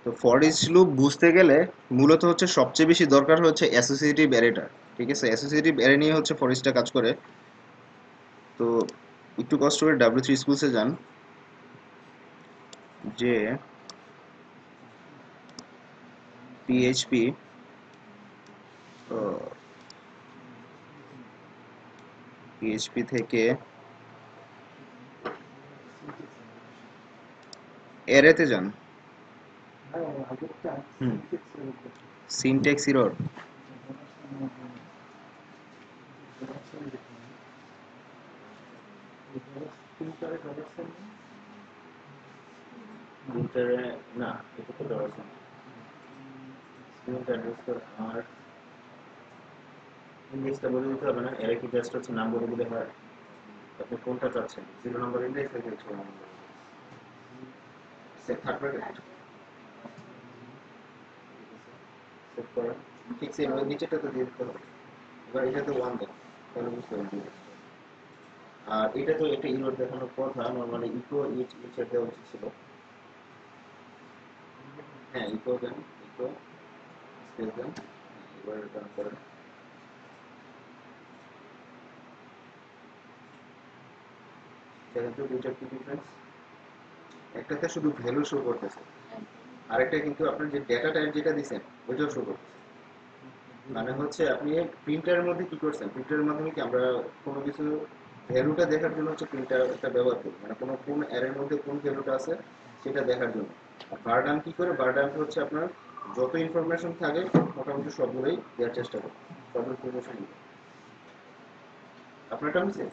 তো for each loop বুঝতে গেলে মূলত হচ্ছে সবচেয়ে বেশি দরকার হচ্ছে অ্যাসোসিয়েটিভ অ্যারেটা। ঠিক আছে, অ্যাসোসিয়েটিভ অ্যারে নিয়ে হচ্ছে ফর ইচটা কাজ করে। তো একটু কষ্ট করে W3 স্কুলসে যান, যে পিএইচপি পিএইচপি থেকে অ্যারেতে যান। হুম, সিনট্যাক্স এরর। প্রিন্টারে না, এটা তো দেওয়া আছে প্রিন্ট অ্যাড্রেস আর ইন্ডেক্সটা বলে দিতে হবে না, এর কি জাস্ট হচ্ছে নাম বলে দিলে হয়? আপনি কোনটা চাচ্ছেন, 0 নম্বর ইন্ডেক্স নাকি 6 নম্বর সেট থার্ড ব্র্যাকেট সেট করেন, ঠিক সেম ওই নিচেটা তো দিয়ে দিতে হবে। এবার এটাতে 1 দেন, তাহলে বুঝতে পারবেন। আর এটা তো একটা ইরোর দেখানোর কথা, নর্মালি ইকো ইচ ইচের দেওয়া উচিত ছিল। হ্যাঁ, ইকো দেন, ইকো স্পেস দেন, এবার রান করেন। যেহেতু দুইটার কি ডিফারেন্স, একটাতে শুধু ভ্যালু শো করতেছে, আরেকটা কিন্তু আপনার যে ডেটা টাইপ যেটা দিচ্ছেন ওইটাও শো করতেছে। মানে হচ্ছে আপনি প্রিন্টারের মধ্যে কি করছেন, প্রিন্টারের মাধ্যমে কি আমরা কোনো কিছু ভ্যালুটা দেখার জন্য হচ্ছে প্রিন্টারটা ব্যবহার করি, মানে কোন অ্যারের মধ্যে কোন ভ্যালুটা আছে সেটা দেখার জন্য। আর বারডাম কি করে, বারডাম হচ্ছে আপনার যত ইনফরমেশন থাকে মোটামুটি সবগুলোই দেওয়ার চেষ্টা করে, সব ইনফরমেশন দিবে। আপনারটা হচ্ছে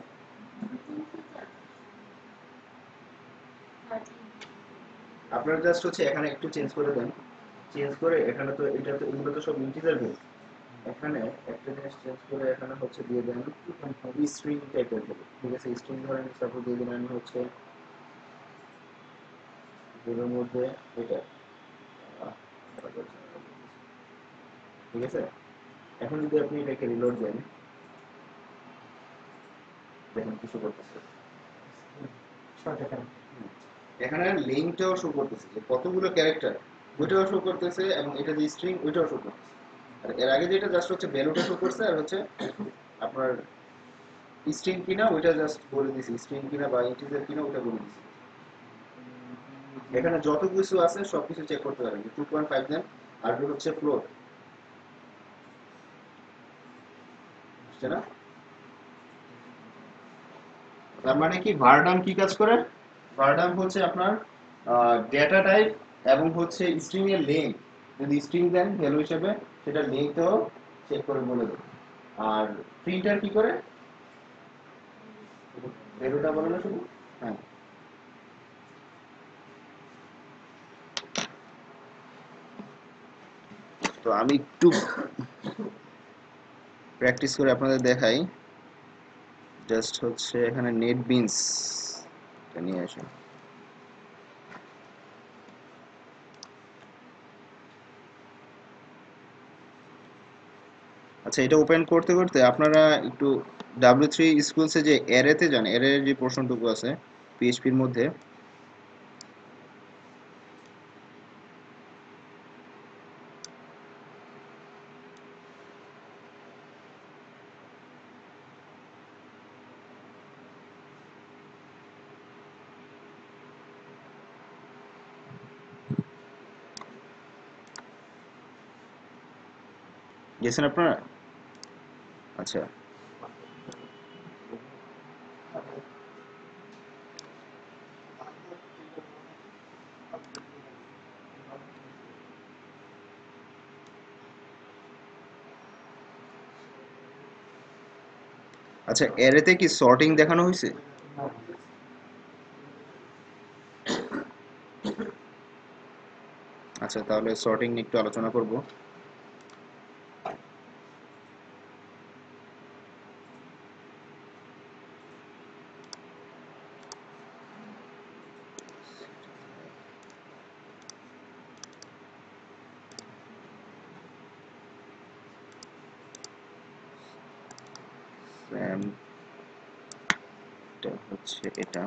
আপনার জাস্ট হচ্ছে এখানে একটু চেঞ্জ করে দেন, চেঞ্জ করে এখানে তো এটা তো এগুলো তো সব ইন্টিজার বেস, এখানে একটা জিনিস চেঞ্জ করে এখানে হচ্ছে দিয়ে দেন স্ট্রিং টাইপের হবে। ঠিক আছে, স্ট্রিং ধরেন সাপোজ দিয়ে দিন আমি হচ্ছে এর মধ্যে এটা ঠিক আছে। এখন যদি আপনি এটাকে রিলোড দেন, দেখেন কিছু করতেছে, এখানে লিঙ্কটাও শো করতেছে যে কতগুলো ক্যারেক্টার, ওইটাও শো করতেছে, এবং এটা যে স্ট্রিং ওইটাও শো করতেছে। আর এর আগে যেটা জাস্ট হচ্ছে ভ্যালুটা শো করছে, আর হচ্ছে আপনার স্ট্রিং কিনা ওইটা জাস্ট বলে দিছি, স্ট্রিং কিনা বা ইন্টিজার কিনা ওটা বলে দিছি। এখানে যত কিছু আছে সবকিছু চেক করতে পারেন, 2.5 দেন, আর হচ্ছে ফ্লোট, বুঝছে না? তার মানে কি ভারডাম কি কাজ করে, ভারডাম হচ্ছে আপনার ডেটা টাইপ এবং হচ্ছে স্ট্রিং এর লেন্থ, যদি স্ট্রিং দেন ভ্যালু হিসেবে সেটা লেন্থও চেক করে বলে দেবে। আর প্রিন্টার কি করে, ভ্যালুটা বলে না শুধু। হ্যাঁ, তো আমি একটু প্র্যাকটিস করে আপনাদের দেখাই। জাস্ট হচ্ছে এখানে নেট বিনস নিয়ে আসি। আচ্ছা, এটা ওপেন করতে করতে আপনারা একটু W3 স্কুলসে যে অ্যারেতে যান, অ্যারের যে পোর্শনটুকু আছে পিএইচপির মধ্যে, গেছেন আপনারা? আচ্ছা, আচ্ছা, অ্যারেতে কি সর্টিং দেখানো হয়েছে? আচ্ছা, তাহলে সর্টিং নিয়ে একটু আলোচনা করব। স্যাম, এটা হচ্ছে এটা,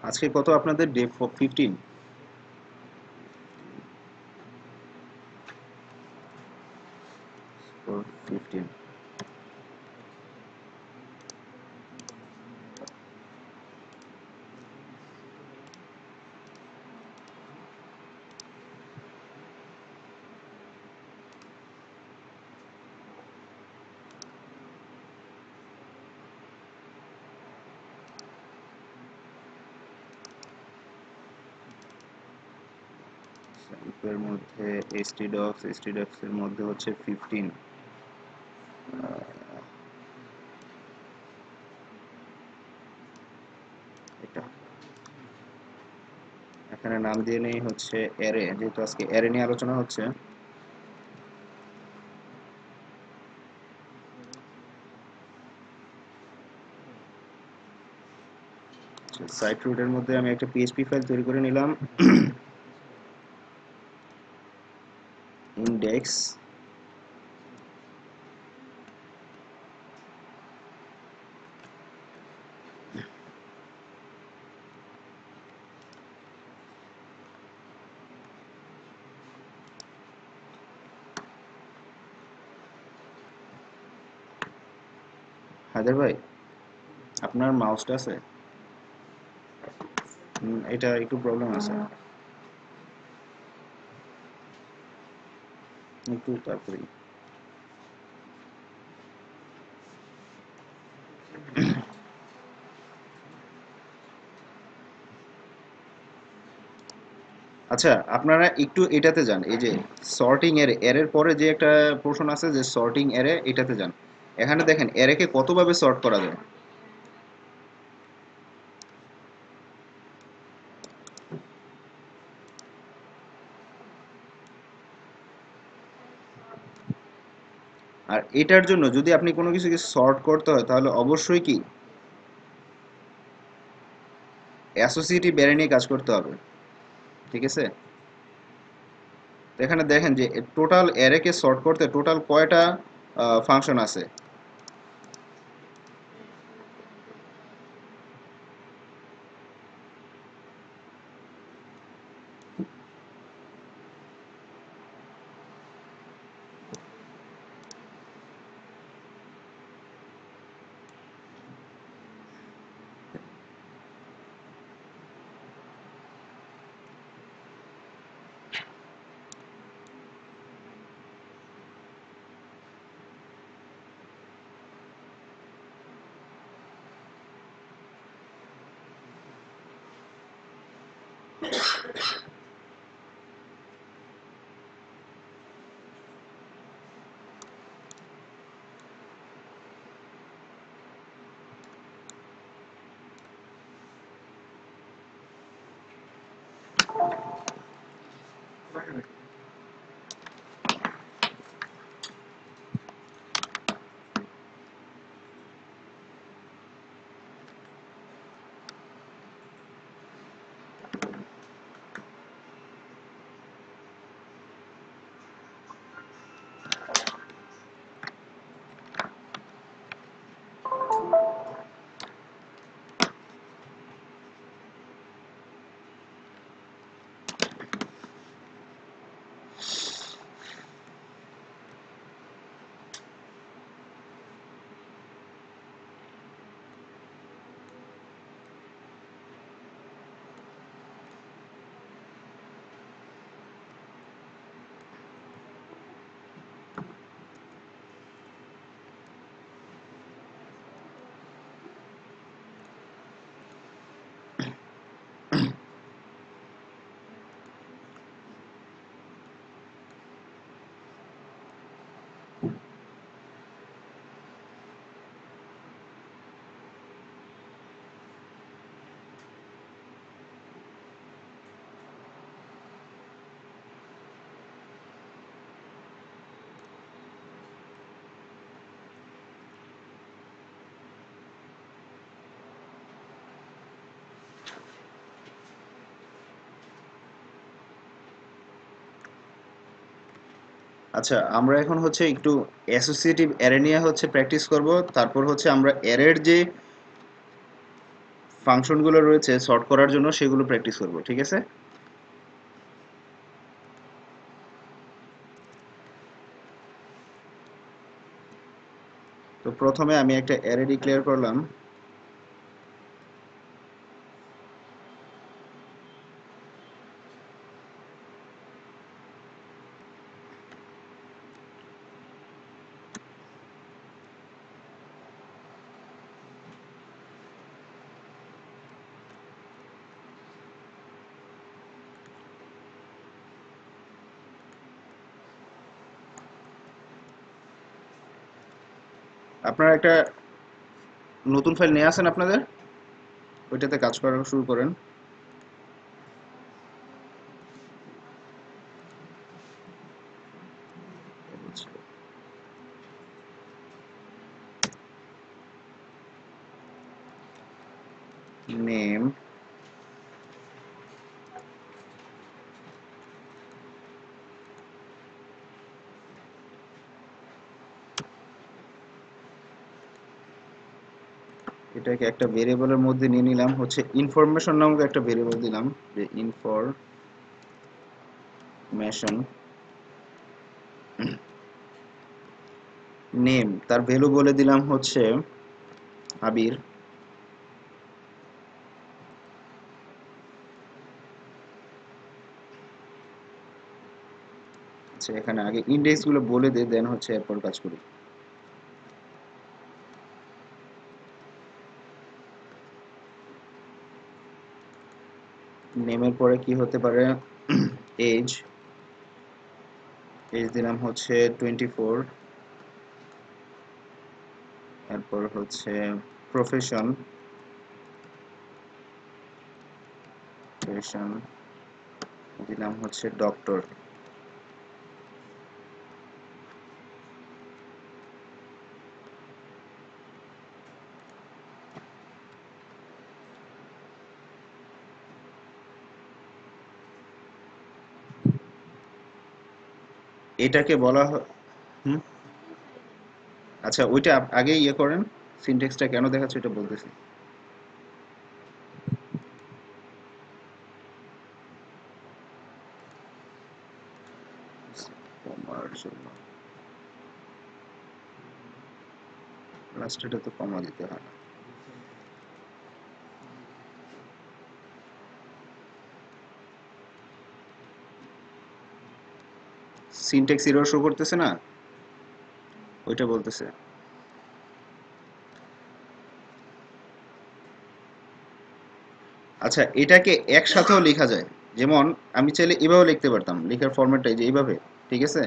আজকে কত আপনাদের ডে 15? Or 15. এর মধ্যে htdocs এর মধ্যে হচ্ছে 15। এটা এখানে নাম দিয়ে নেই হচ্ছে অ্যারে, যেহেতু আজকে অ্যারে নিয়ে আলোচনা হচ্ছে। সাইট রুটের মধ্যে আমি একটা পিএইচপি ফাইল তৈরি করে নিলাম, ইন্ডেক্স হায়দার ভাই, আপনার মাউসটা আছে? এটা একটু প্রবলেম আছে, একটু তাড়াতাড়ি। আচ্ছা, আপনারা একটু এটাতে যান, এই যে সর্টিং এর এর পরে যে একটা পোর্শন আছে যে সর্টিং এরে, এটাতে যান। এখানে দেখেন এরেকে কতভাবে সর্ট করা যায়। আর এটার জন্য যদি আপনি কোনো কিছুকে সর্ট করতে হয় তাহলে অবশ্যই কি অ্যাসোসিয়েটিভ অ্যারে নিয়ে কাজ করতে হবে, ঠিক আছে? তো এখানে দেখেন যে টোটাল অ্যারেকে সর্ট করতে টোটাল কয়টা ফাংশন আছে। আচ্ছা, আমরা এখন হচ্ছে একটু অ্যাসোসিয়েটিভ অ্যারে নিয়ে হচ্ছে প্র্যাকটিস করব। তারপর হচ্ছে আমরা অ্যারের যে ফাংশনগুলো রয়েছে সর্ট করার জন্য সেগুলো প্র্যাকটিস করব, ঠিক আছে? তো প্রথমে আমি একটা অ্যারে ডিক্লেয়ার করলাম। আপনারা একটা নতুন ফাইল নিয়ে আসেন আপনাদের, ওইটাতে কাজ করা শুরু করেন। নেম, এটাকে একটা ভেরিয়েবলের মধ্যে নিয়ে নিলাম, হচ্ছে ইনফরমেশন নামক একটা ভেরিয়েবল দিলাম, যে ইনফরমেশন। নেম, তার ভ্যালু বলে দিলাম হচ্ছে আবির। আচ্ছা, এখানে আগে ইন্ডেক্স গুলো বলে দে, দেন হচ্ছে এরপর কাজ করি। নেমের পরে কি হতে পারে? এজ, এজ দিলাম হচ্ছে 24। এরপর হচ্ছে প্রফেশন, প্রফেশন দিলাম হচ্ছে ডক্টর। এটাকে বলা হয়, হুম, আচ্ছা ওইটা আগে ইয়ে করেন, সিনট্যাক্সটা কেন দেখাচ্ছে এটা বলতেছি। কমার জন্য লাস্টে তো কমা দিতে হয় না। সিনট্যাক্স এরর শো করতেছে না, ওইটা বলতেছে। আচ্ছা, এটাকে একসাথেও লেখা যায়, যেমন আমি চাইলে এভাবে লিখতে পারতাম, লেখার ফরম্যাটটাই যে এইভাবে, ঠিক আছে?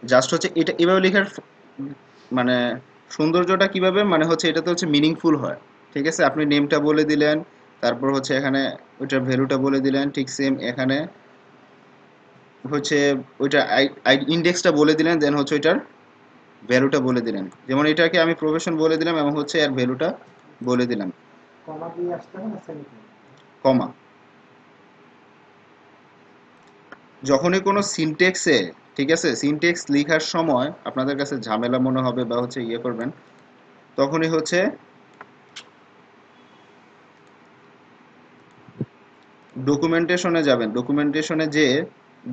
জাস্ট হচ্ছে এটা এভাবে লেখার মানে সৌন্দর্যটা কিভাবে, মানে হচ্ছে এটাতে হচ্ছে মিনিংফুল হয়, ঠিক আছে? আপনি নেমটা বলে দিলেন, তারপর হচ্ছে এখানে ওইটার ভ্যালুটা বলে দিলেন, ঠিক সেম এখানে হচ্ছে ওইটা ইন্ডেক্সটা বলে দিলেন, দেন হচ্ছে ওইটার ভ্যালুটা বলে দিলেন। যেমন এটাকে আমি প্রফেশন বলে দিলাম এবং হচ্ছে এর ভ্যালুটা বলে দিলাম, কমা দিয়ে আসতে হবে না সেমিকোলন? কমা। যখনই কোনো সিনটেক্সে, ঠিক আছে, সিনটেক্স লেখার সময় আপনাদের কাছে ঝামেলা মনে হবে বা হচ্ছে ইয়ে করবেন, তখনই হচ্ছে ডকুমেন্টেশনে যাবেন, ডকুমেন্টেশনে যে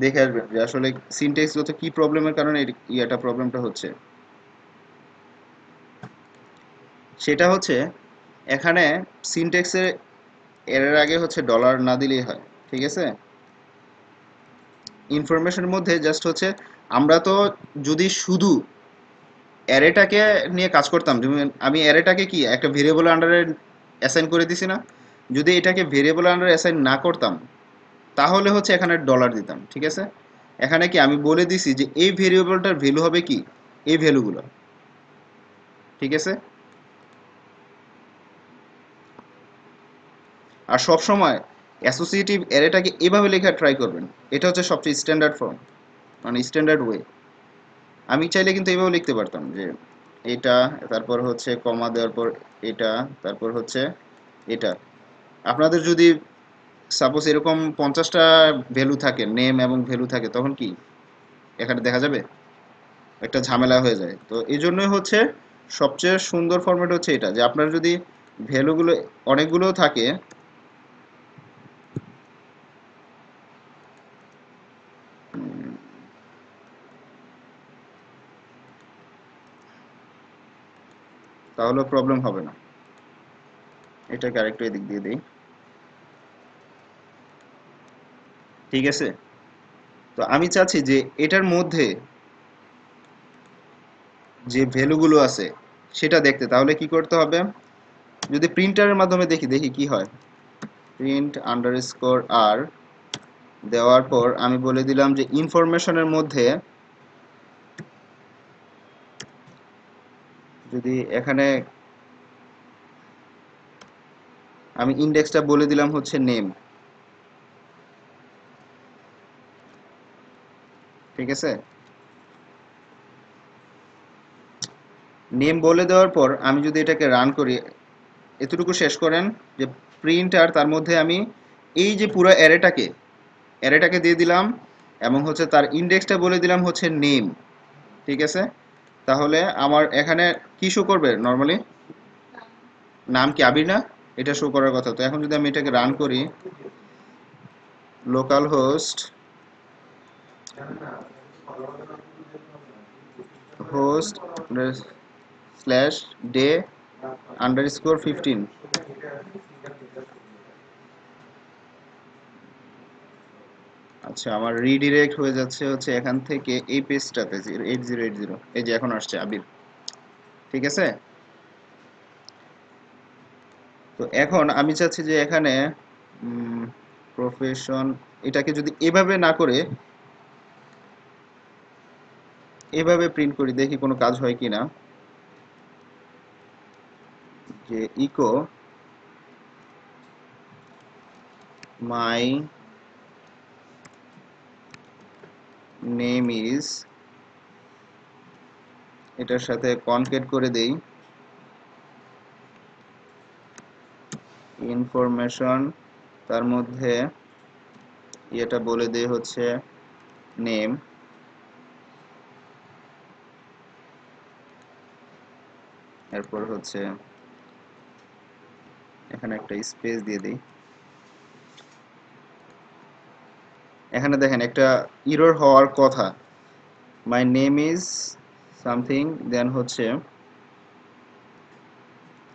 দেখে আসবেন যে আসলে সিনটেক্সগত কি প্রবলেমের কারণে ইয়েটা প্রবলেমটা হচ্ছে। সেটা হচ্ছে এখানে সিনটেক্সে এর আগে হচ্ছে ডলার না দিলেই হয়, ঠিক আছে? ইনফরমেশনের মধ্যে জাস্ট হচ্ছে আমরা তো যদি শুধু অ্যারেটাকে নিয়ে কাজ করতাম, যেমন আমি অ্যারেটাকে কি একটা ভেরিয়েবল আন্ডারে অ্যাসাইন করে দিছি না, যদি এটাকে ভেরিয়েবল আন্ডারে অ্যাসাইন না করতাম তাহলে হচ্ছে এখানে ডলার দিতাম, ঠিক আছে? এখানে কি আমি বলে দিছি যে এই ভেরিয়েবলটার ভ্যালু হবে কি, এই ভ্যালুগুলো, ঠিক আছে? আর সব সময় অ্যাসোসিয়েটিভ অ্যারেটাকে এভাবে লেখা ট্রাই করবেন, এটা হচ্ছে সবচেয়ে স্ট্যান্ডার্ড ফর্ম, মানে স্ট্যান্ডার্ড ওয়ে। আমি চাইলে কিন্তু এভাবে লিখতে পারতাম যে এটা, তারপর হচ্ছে কমা দেওয়ার পর এটা, তারপর হচ্ছে এটা। আপনাদের যদি সাপোজ এরকম 50টা ভ্যালু থাকে, নেম এবং ভ্যালু থাকে, তখন কি এখানে দেখা যাবে? একটা ঝামেলা হয়ে যায়। তো এই জন্যই হচ্ছে সবচেয়ে সুন্দর ফরম্যাট হচ্ছে এটা, যে আপনার যদি ভ্যালুগুলো অনেকগুলো থাকে, তাহলে প্রবলেম হবে না। এটাকে আরেকটু এদিক দিয়ে দিই, ঠিক আছে। তো আমি চাচ্ছি যে এটার মধ্যে যে ভ্যালুগুলো আছে সেটা দেখতে, তাহলে কি করতে হবে, যদি প্রিন্টারের মাধ্যমে দেখি দেখি কি হয়। প্রিন্ট আন্ডারস্কোর আর দেওয়ার পর আমি বলে দিলাম যে ইনফরমেশনের মধ্যে যদি এখানে আমি ইন্ডেক্সটা বলে দিলাম হচ্ছে নেম, ঠিক আছে। নেম বলে দেওয়ার পর আমি যদি এটাকে রান করি, এতটুকু শেষ করেন যে প্রিন্ট আর তার মধ্যে আমি এই যে পুরো অ্যারেটাকে দিয়ে দিলাম এবং হচ্ছে তার ইন্ডেক্সটা বলে দিলাম হচ্ছে নেম, ঠিক আছে। তাহলে আমার এখানে কি শো করবে নর্মালি, নাম কি আবির না, এটা শো করার কথা। তো এখন যদি আমি এটাকে রান করি, local host host slash day underscore 15, আচ্ছা আমার রিডিরেক্ট হয়ে যাচ্ছে হচ্ছে এখান থেকে এই পেজটাতে 8080, এই যে এখন আসছে আবির, ঠিক আছে। তো এখন আমি চাচ্ছি যে এখানে প্রফেশন, এটাকে যদি এভাবে না করে এভাবে প্রিন্ট করি, দেখি কোনো কাজ হয় কিনা। যে ইকো মাই নেম ইজ, এটার সাথে কনকেট করে দেই ইনফরমেশন, তার মধ্যে এটা বলে দেই হচ্ছে নেম, এরপর হচ্ছে এখানে একটা স্পেস দিয়ে দিই। এখানে দেখেন একটা এরর হওয়ার কথা, মাই নেম ইজ সামথিং, দেন হচ্ছে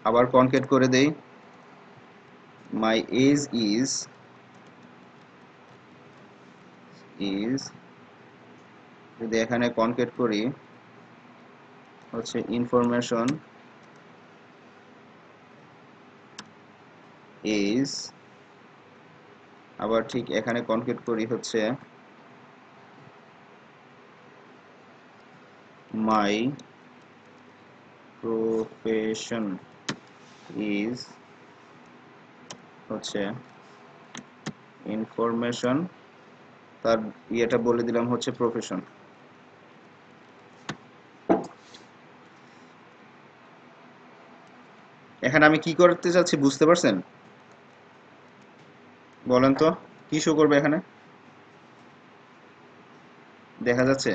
আবার কনকেট করে দেই মাই এজ ইজ, যদি এখানে কনকেট করি হচ্ছে ইনফরমেশন ইজ, আবার ঠিক এখানে কনকেট করি হচ্ছে মাই প্রফেশন ইজ হচ্ছে ইনফরমেশন, তার ইয়েটা বলে দিলাম হচ্ছে প্রফেশন। এখানে আমি কি করতে চাচ্ছি বুঝতে পারছেন, বলেন তো কি শো করবে এখানে, দেখা যাচ্ছে?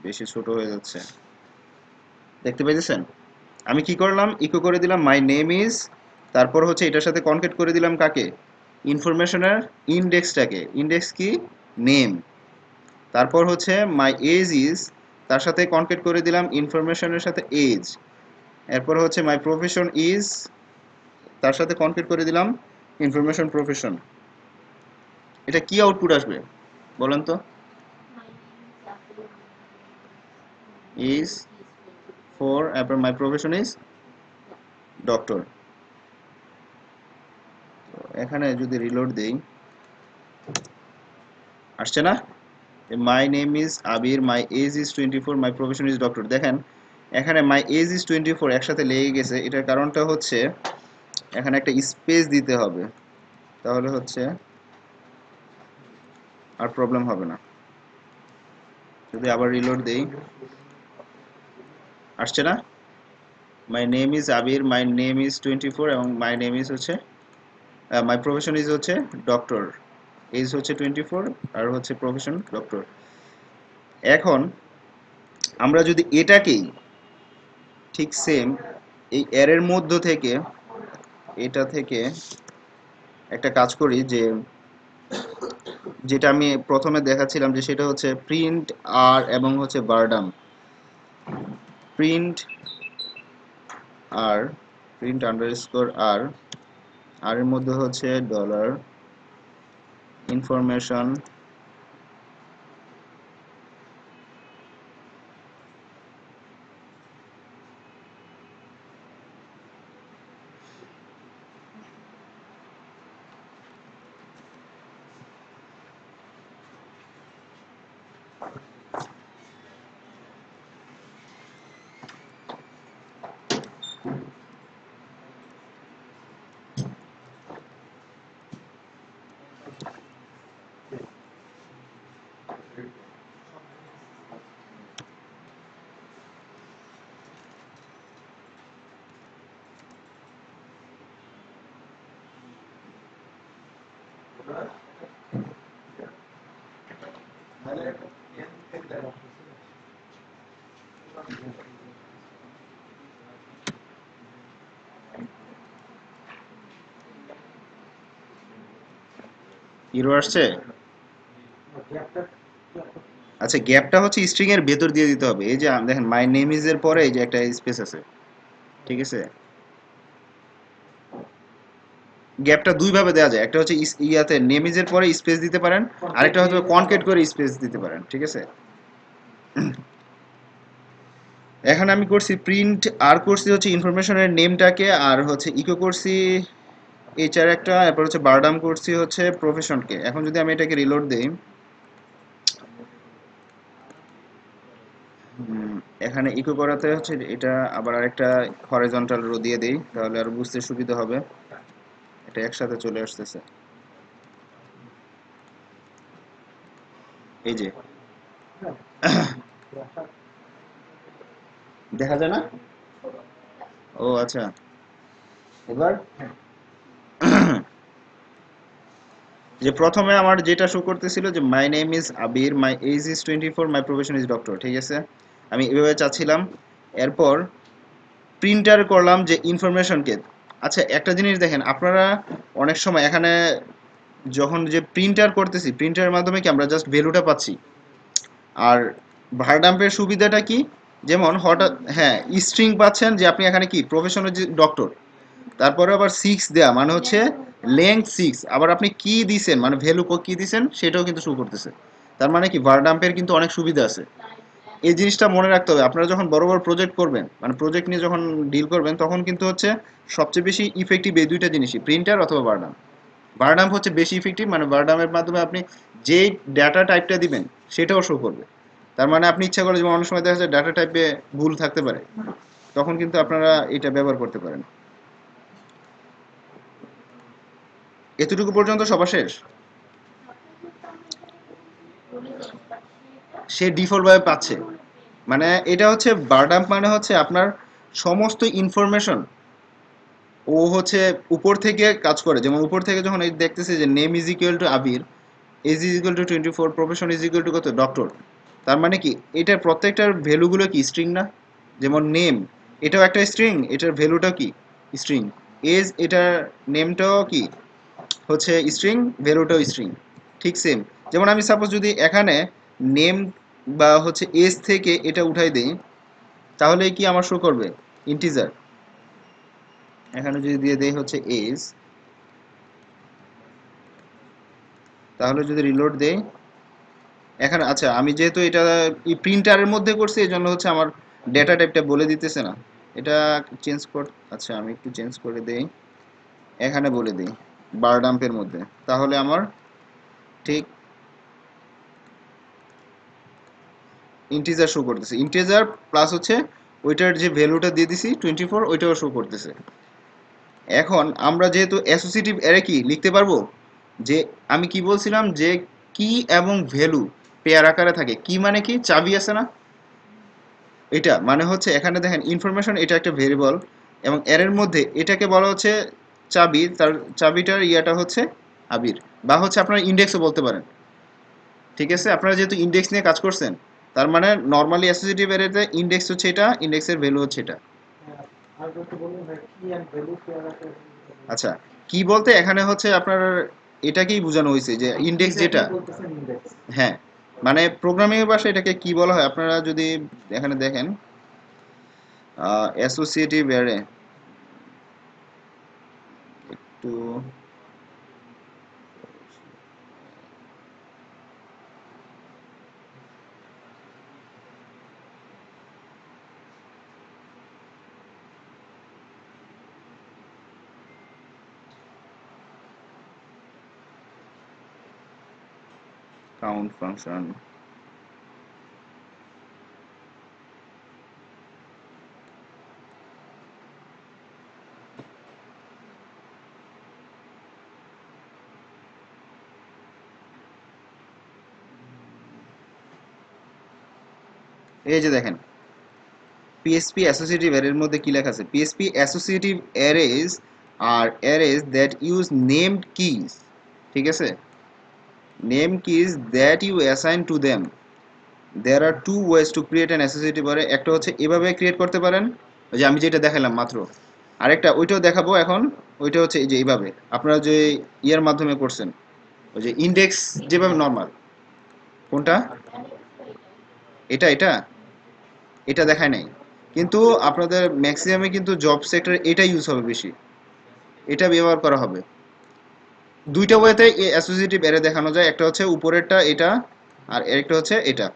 বেশি ছোট হয়ে যাচ্ছে, দেখতে পাইতেছেন? আমি কি করলাম, ইকো করে দিলাম মাই নেম ইজ, তারপর হচ্ছে এটার সাথে কনকেট করে দিলাম কাকে, ইনফরমেশনের ইন্ডেক্সটাকে, ইন্ডেক্স কি, নেম, তারপর হচ্ছে মাই এজ ইজ, তার সাথে কনকেট করে দিলাম ইনফরমেশনের সাথে এজ, এরপর হচ্ছে মাই প্রফেশন ইজ, তার সাথে কনকেট করে দিলাম ইনফরমেশন প্রফেশন। এটা কি আউটপুট আসবে বলেন তো, ইজ ফর, এরপর মাই প্রফেশন ইজ ডক্টর। এখানে যদি রিলোড দেই, আসছে না, my name is Abir, my age is 24, my profession is doctor. দেখেন এখানে মাই এজ ইজ 24 একসাথে লেগে গেছে, এটার কারণটা হচ্ছে এখানে একটা স্পেস দিতে হবে, তাহলে হচ্ছে আর প্রবলেম হবে না। যদি আবার রিলোড দেই, আসছে না, my name is Abir, my name is 24 এবং মাই নেম ইজ হচ্ছে মাই প্রফেশন ইজ হচ্ছে ডক্টর, এজ হচ্ছে 24 আর হচ্ছে প্রফেশন ডক্টর। এখন আমরা যদি এটাকেই ঠিক সেম এই অ্যারের মধ্য থেকে এটা থেকে একটা কাজ করি, যে যেটা আমি প্রথমে দেখাচ্ছিলাম, যে সেটা হচ্ছে প্রিন্ট আর এবং হচ্ছে বারডাম। প্রিন্ট আর প্রিন্ট আন্ডারস্কোর আর আর এর মধ্যে হচ্ছে ডলার ইনফরমেশন ইরো আসছে। গ্যাপটা আচ্ছা, গ্যাপটা হচ্ছে স্ট্রিং এর ভেতর দিয়ে দিতে হবে। এই যে দেখেন মাই নেম ইজ এর পরে এই যে একটা স্পেস আছে, ঠিক আছে? গ্যাপটা দুই ভাবে দেওয়া যায়, একটা হচ্ছে ইয়াতে নেম ইজ এর পরে স্পেস দিতে পারেন, আরেকটা হচ্ছে কনকেট করে স্পেস দিতে পারেন, ঠিক আছে? এখানে আমি করছি প্রিন্ট আর করছি হচ্ছে ইনফরমেশনের নেমটাকে, আর হচ্ছে ইকো করছি এইচআর একটা, এরপর হচ্ছে বারডাম করছি হচ্ছে প্রফেশনকে। এখন যদি আমি এটাকে রিলোড দেই, এখানে ইকো করাতে হচ্ছে এটা আবার আরেকটা হরাইজন্টাল রো দিয়ে দেই, তাহলে আর বুঝতে সুবিধা হবে। এটা একসাথে চলে আসতেছে, এই যে দেখা যায় না? ও আচ্ছা, এবার যে প্রথমে আমার যেটা শো করতেছিল যে my name is Abir, my age is 24, my profession is doctor, ঠিক আছে? আমি এভাবে চাচ্ছিলাম। এরপর প্রিন্টার করলাম যে ইনফরমেশনকে। আচ্ছা, একটা জিনিস দেখেন আপনারা, অনেক সময় এখানে যখন যে প্রিন্টার করতেছি, প্রিন্টারের মাধ্যমে কি আমরা জাস্ট ভ্যালুটা পাচ্ছি। আর ভারডাম্পের সুবিধাটা কি, যেমন হঠাৎ হ্যাঁ স্ট্রিং পাচ্ছেন, যে আপনি এখানে কি প্রফেশনাল যে ডক্টর, তারপরে আবার 6 দেয়া মানে হচ্ছে লেংথ 6, আবার আপনি কি দিছেন মানে ভ্যালু কি দিছেন সেটাও কিন্তু শো করতেছে। তার মানে কি ভারডাম্পের কিন্তু অনেক সুবিধা আছে। এই জিনিসটা মনে রাখতে হবে, আপনারা যখন বড় বড় প্রজেক্ট করবেন, মানে প্রজেক্ট নিয়ে যখন ডিল করবেন, তখন কিন্তু হচ্ছে সবচেয়ে বেশি ইফেক্টিভ এই দুইটা জিনিসই, প্রিন্টার অথবা বারডাম। বারডাম হচ্ছে বেশি ইফেক্টিভ, মানে বারডামের মাধ্যমে আপনি যেই ডাটা টাইপটা দিবেন সেটাও শো করবে। তার মানে আপনি ইচ্ছা করে, যেমন অনেক সময় দেখা যায় ডাটা টাইপে ভুল থাকতে পারে, তখন কিন্তু আপনারা এটা ব্যবহার করতে পারেন। এতটুকু পর্যন্ত সবার শেষ। সে ডিফল্ট ভাবে পাচ্ছে, মানে এটা হচ্ছে বারডাম্প, মানে হচ্ছে আপনার সমস্ত ইনফরমেশন ও হচ্ছে উপর থেকে কাজ করে। যেমন উপর থেকে যখন এই দেখতেছে যে name is equal to Abir, age is equal to 24, profession is equal to কত ডক্টর, তার মানে কি এটার প্রত্যেকটার ভ্যালুগুলো কি স্ট্রিং না? যেমন নেম, এটাও একটা স্ট্রিং, এটার ভ্যালুটাও কি স্ট্রিং। এজ, এটার নেমটাও কি হচ্ছে স্ট্রিং, ভ্যালুটাও স্ট্রিং। ঠিক সেম, যেমন আমি সাপোজ যদি এখানে নেম বা হচ্ছে এজ থেকে এটা উঠাই দেই, তাহলে কি আমার শো করবে ইন্টিজার। এখানে যদি দিয়ে দেই হচ্ছে এজ, তাহলে যদি রিলোড দেই, এখানে আচ্ছা আমি যেহেতু এটা প্রিন্টারের মধ্যে করছি, এই জন্য হচ্ছে আমার ডেটা টাইপটা বলে দিতেছে না। এটা চেঞ্জ কর, আচ্ছা আমি একটু চেঞ্জ করে দেই, এখানে বলে দিই বার ডাম্পের মধ্যে, তাহলে আমার ঠিক ইন্টিজার শো করতেছে। ইন্টিজার প্লাস হচ্ছে ওইটার যে ভ্যালুটা দিয়ে দিছি 24, ওইটাও শো করতেছে। এখন আমরা যেহেতু অ্যাসোসিয়েটিভ অ্যারে কি লিখতে পারবো, যে আমি কি বলছিলাম যে কি এবং ভ্যালু পেয়ার আকারে থাকে। কি মানে কি চাবি আছে না, এটা মানে হচ্ছে এখানে দেখেন ইনফরমেশন, এটা একটা ভেরিয়েবল, এবং এর মধ্যে এটাকে বলা হচ্ছে চাবি, তার চাবিটার ইয়াটা হচ্ছে আবির, বা হচ্ছে আপনারা ইন্ডেক্সও বলতে পারেন। ঠিক আছে, আপনারা যেহেতু ইন্ডেক্স নিয়ে কাজ করছেন, তার মানে নরমালি অ্যাসোসিয়েটিভ অ্যারেতে ইন্ডেক্স হচ্ছে এটা, ইন্ডেক্সের ভ্যালু হচ্ছে এটা। আর যদি বলুন ভাই কি এন্ড ভ্যালু পেয়ার আছে আচ্ছা, কি বলতে এখানে হচ্ছে আপনার এটাকেই বোঝানো হয়েছে যে ইন্ডেক্স যেটা, বলতেছেন ইন্ডেক্স। হ্যাঁ, মানে প্রোগ্রামিং এর ভাষায় এটাকে কি বলা হয় আপনারা যদি এখানে দেখেন, অ্যাসোসিয়েটিভ অ্যারে একটু কাউন্ট ফাংশন, এই যে দেখেন পিএসপি অ্যাসোসিয়েটিভ অ্যারের মধ্যে কি লেখা আছে, PSP associative arrays are arrays that use named keys, ঠিক আছে, name keys that you assign to them, there are two ways to create an associative array. একটা হচ্ছে এভাবে ক্রিয়েট করতে পারেন, ওই যে আমি যেটা দেখালাম মাত্র, আরেকটা ওইটাও দেখাবো এখন, ওইটা হচ্ছে এই যে এইভাবে আপনারা যে ইয়ের মাধ্যমে করছেন, ওই যে ইন্ডেক্স যেভাবে নর্মাল, কোনটা, এটা এটা এটা দেখায় নাই, কিন্তু আপনাদের ম্যাক্সিমামে কিন্তু জব সেক্টরে এটা ইউজ হবে বেশি, এটা ব্যবহার করা হবে। দুইটা ওয়েতে অ্যাসোসিয়েটিভ অ্যারে দেখানো যায়, একটা হচ্ছে উপরেরটা এটা, আর একটা হচ্ছে এটা।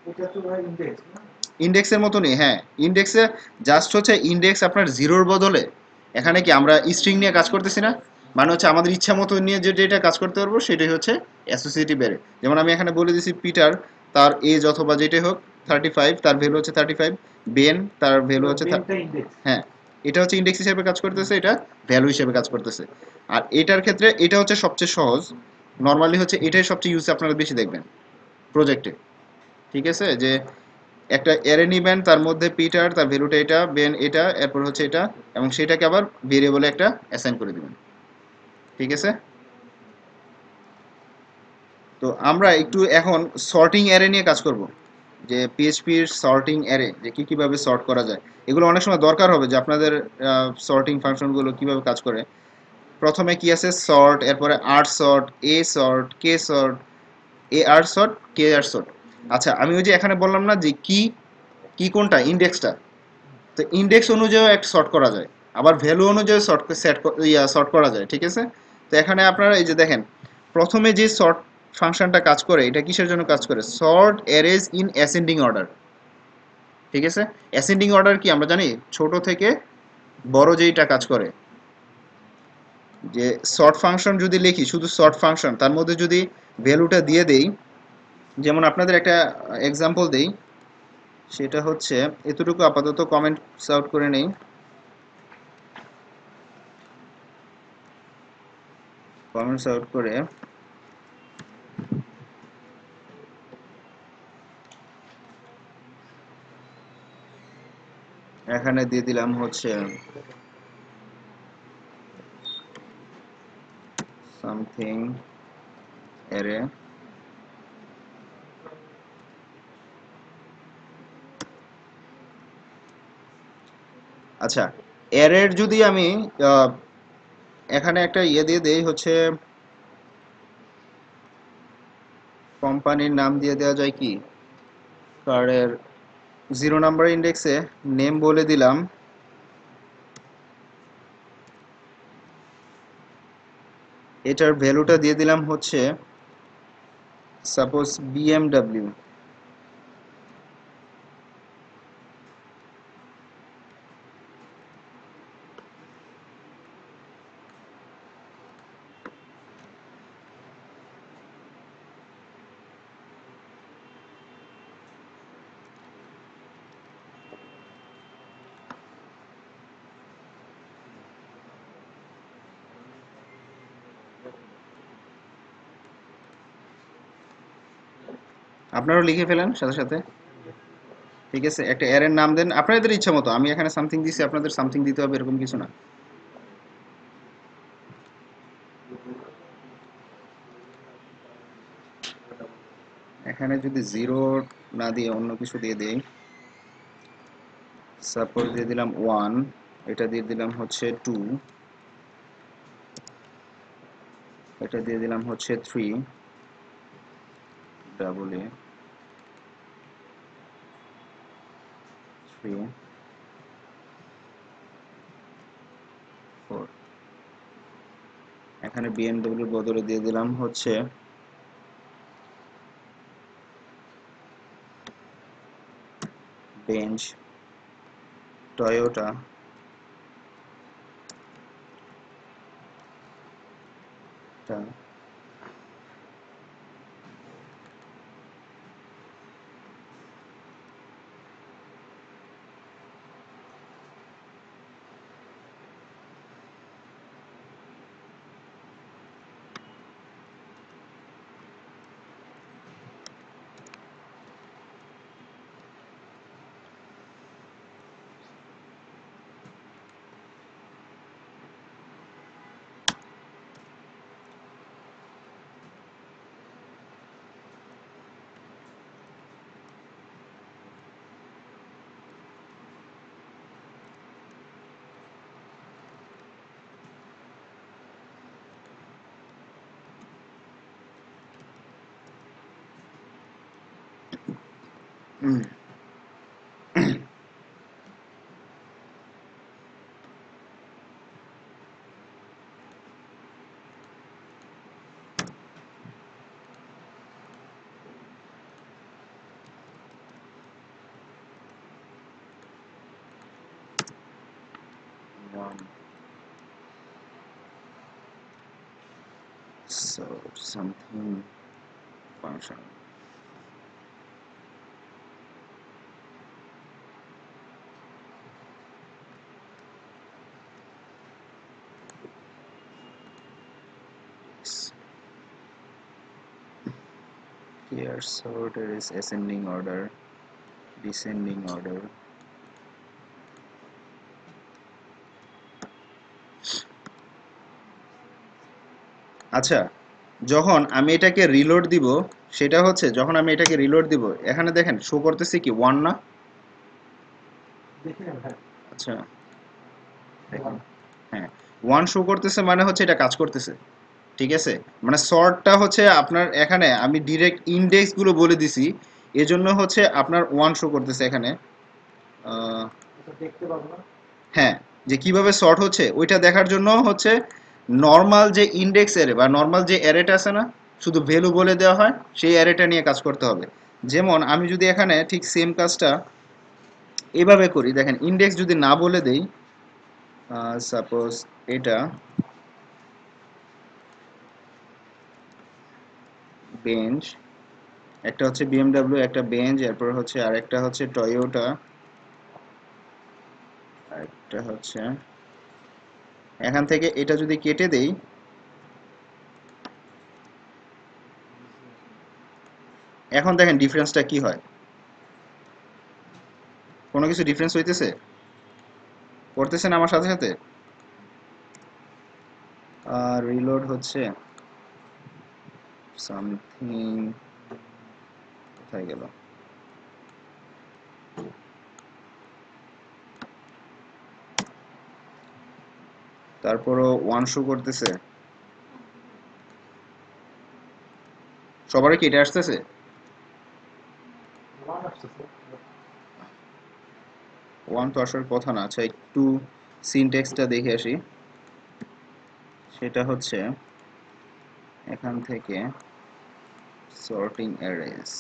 এটা তো ভাই ইন্ডেক্স না? ইন্ডেক্সের মতনই, হ্যাঁ, ইন্ডেক্সে জাস্ট হচ্ছে ইন্ডেক্স আপনার জিরোর বদলে এখানে কি আমরা স্ট্রিং নিয়ে কাজ করতেছি না, মানে হচ্ছে আমাদের ইচ্ছা মতো নিয়ে যে যেটা কাজ করতে পারবো সেটাই হচ্ছে অ্যাসোসিয়েটিভ অ্যারে। যেমন আমি এখানে বলে দিছি পিটার, তার এজ অথবা যেটাই হোক 35, তার ভ্যালু হচ্ছে 35, বেন তার ভ্যালু হচ্ছে বেনটা ইন্ডেক্স। হ্যাঁ, এটা হচ্ছে ইন্ডেক্স হিসেবে কাজ করতেছে, এটা ভ্যালু হিসেবে কাজ করতেছে। আর এটার ক্ষেত্রে এটা হচ্ছে সবচেয়ে সহজ, নর্মালি হচ্ছে এটাই সবচেয়ে ইউজ আপনারা বেশি দেখবেন প্রজেক্টে, ঠিক আছে, যে একটা অ্যারে নিবেন, তার মধ্যে পিটার তার ভ্যালুটা এটা, বেন এটা, এরপর হচ্ছে এটা, এবং সেটাকে আবার ভেরিয়েবলে একটা অ্যাসাইন করে দিবেন, ঠিক আছে। তো আমরা একটু এখন সর্টিং অ্যারে নিয়ে কাজ করব, যে পিএইচপির সর্টিং অ্যারে, যে কি কিভাবে সর্ট করা যায়, এগুলো অনেক সময় দরকার হবে যে আপনাদের সর্টিং ফাংশনগুলো কিভাবে কাজ করে। প্রথমে কি আছে সর্ট, এরপরে আর সর্ট, এ সর্ট, কে সর্ট, এ আর সর্ট, কে আর সর্ট। আচ্ছা, আমি ওই যে এখানে বললাম না যে কি কি কোনটা, ইন্ডেক্সটা, তো ইন্ডেক্স অনুযায়ী একটা সর্ট করা যায়, আবার ভ্যালু অনুযায়ী সর্ট করা যায়, ঠিক আছে। তো এখানে আপনারা এই যে দেখেন, প্রথমে যে সর্ট ফাংশনটা কাজ করে এটা কিসের জন্য কাজ করে, সর্ট অ্যারেজ ইন অ্যাসেন্ডিং অর্ডার, ঠিক আছে। অ্যাসেন্ডিং অর্ডার কি আমরা জানি, ছোট থেকে বড় যেইটা কাজ করে, যে সর্ট ফাংশন যদি লিখি শুধু সর্ট ফাংশন, তার মধ্যে যদি ভ্যালুটা দিয়ে দেই, যেমন আপনাদের একটা এক্সাম্পল দেই, সেটা হচ্ছে এতটুকু আপাতত কমেন্টস আউট করে নেই, কমেন্টস আউট করে এখানে দিয়ে দিলাম হচ্ছে সামথিং অ্যারে, আচ্ছা, অ্যারের যদি আমি আহ, এখানে একটা ইয়ে দিয়ে দেই হচ্ছে কোম্পানির নাম দিয়ে দেওয়া যায় কি, কারের 0 নাম্বার ইন্ডেক্সে নেম বলে দিলাম, এটার ভ্যালুটা দিয়ে দিলাম হচ্ছে সাপোজ বিএমডব্লিউ, আপনারাও লিখে ফেলেন সাথে সাথে, ঠিক আছে। একটা অ্যারের নাম দেন আপনাদের ইচ্ছা মতো, আমি এখানে সামথিং দিছি, আপনাদের সামথিং দিতে হবে এরকম কিছু না। এখানে এখানে যদি 0 না দিয়ে অন্য কিছু দিয়ে দেই, সাপোজ দিয়ে দিলাম 1, এটা দিয়ে দিলাম হচ্ছে 2, এটা দিয়ে দিলাম হচ্ছে 3, ডাবল এ 3, 4। এখানে BMW বদলে দিয়ে দিলাম হচ্ছে bench, Toyota, so something function. Here sorted is ascending order, descending order. আচ্ছা, যখন আমি এটাকে রিলোড দিব, সেটা হচ্ছে যখন আমি এটাকে রিলোড দিব, এখানে দেখেন শো করতেছে কি 1 না? দেখি না ভাই। আচ্ছা দেখুন, হ্যাঁ 1 শো করতেছে মানে হচ্ছে এটা কাজ করতেছে, ঠিক আছে? মানে সর্টটা হচ্ছে আপনার এখানে আমি ডিরেক্ট ইনডেক্স গুলো বলে দিছি, এজন্য হচ্ছে আপনার 1 শো করতেছে এখানে। এটা দেখতে পাবো না। হ্যাঁ, যে কিভাবে সর্ট হচ্ছে ওইটা দেখার জন্য হচ্ছে নর্মাল যে ইনডেক্স অ্যারে বা নর্মাল যে অ্যারেটা আছে না, শুধু ভ্যালু বলে দেওয়া হয়, সেই অ্যারেটা নিয়ে কাজ করতে হবে। যেমন আমি যদি এখানে ঠিক সেম কাজটা এভাবে করি, দেখেন ইনডেক্স যদি না বলে দেই, সাপোজ এটা বেঞ্চ, একটা হচ্ছে BMW, একটা বেঞ্চ, এরপর হচ্ছে আরেকটা হচ্ছে টয়োটা, আরেকটা হচ্ছে, এখান থেকে এটা যদি কেটে দেই, এখন দেখেন ডিফারেন্সটা কি হয়। কোনো কিছু ডিফারেন্স হইতেছে? করতেছেন আমার সাথে সাথে? আর রিলোড হচ্ছে সামথিং, কোথায় গেল? তারপরও 1 শো করতেছে। সবারই কি এটা আসতেছে? ওয়ান আসতেছে। 1 তো আসার কথা না। আচ্ছা একটু সিনট্যাক্সটা দেখে আসি। সেটা হচ্ছে এখান থেকে সর্টিং অ্যারেস,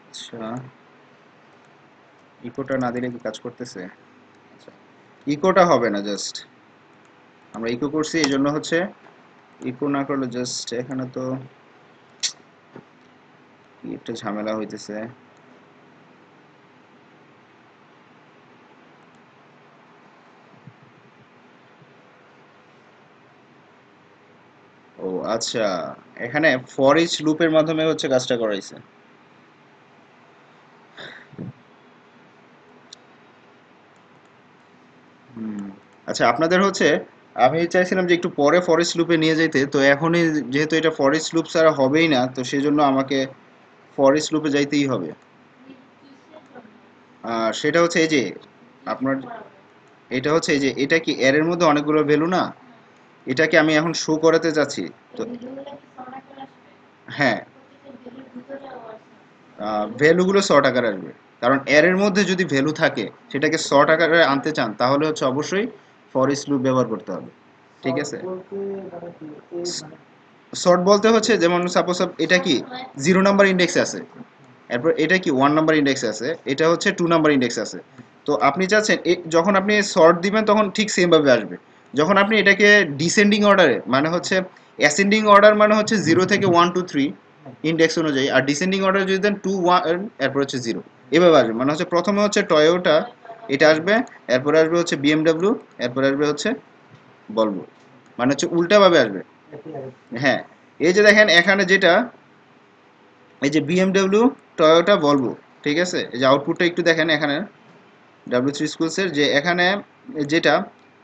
আচ্ছা ইকোটা না দিলে কি কাজ করতেছে? আচ্ছা ইকোটা হবে না, জাস্ট আমরা ইকো করছি এই জন্য হচ্ছে, ইকো না করলে জাস্ট এখানে তো কি একটা ঝামেলা হইতেছে। ও আচ্ছা, এখানে ফর ইচ লুপের মাধ্যমে হচ্ছে কাজটা করাইছে। হুম, আচ্ছা আপনাদের হচ্ছে আমি চাইছিলাম যে একটু পরে ফরেস্ট লুপে নিয়ে যেতে, তো এখনই যেহেতু এটা ফরেস্ট লুপ ছাড়া হবেই না, তো সেজন্য আমাকে ফরেস্ট লুপে যাইতেই হবে। আর সেটা হচ্ছে এই যে আপনার, এটা হচ্ছে এই যে এটা কি এর এর মধ্যে অনেকগুলো ভ্যালু না, এটাকে আমি এখন শো করাতে যাচ্ছি। তো হ্যাঁ, ভ্যালুগুলো শর্ট আকারে আসবে, কারণ এর এর মধ্যে যদি ভ্যালু থাকে সেটাকে শর্ট আকারে আনতে চান তাহলে হচ্ছে অবশ্যই ফর লুপ ব্যবহার করতে হবে। ঠিক শর্ট আছে, বলতে মানে কি এই মানে শর্ট বলতে হচ্ছে যেমন সাপোজ এটা কি 0 নাম্বার ইন্ডেক্সে আছে, এরপর এটা কি 1 নাম্বার ইন্ডেক্সে আছে, এটা হচ্ছে 2 নাম্বার ইন্ডেক্সে আছে। তো আপনি চাচ্ছেন যখন আপনি শর্ট দিবেন তখন ঠিক সেম ভাবে আসবে। যখন আপনি এটাকে ডিসেন্ডিং অর্ডারে মানে হচ্ছে অ্যাসেন্ডিং অর্ডার মানে হচ্ছে 0 থেকে 1 2 3 ইন্ডেক্স অনুযায়ী, আর ডিসেন্ডিং অর্ডার যদি দেন 2 1 এরপর হচ্ছে 0, এভাবে আসবে। মানে হচ্ছে প্রথমে হচ্ছে টয়োটা এটা আসবে, এরপরে আসবে হচ্ছে বিএমডব্লিউ, এরপরে আসবে হচ্ছে বলবো, মানে হচ্ছে উল্টাভাবে আসবে। একই লাগে। হ্যাঁ, এই যে দেখেন এখানে যেটা, এই যে বিএমডব্লিউ, টয়োটা, ভলভো, ঠিক আছে, এই যে আউটপুটটা একটু দেখেন এখানে W3 স্কুলসের যে এখানে যেটা,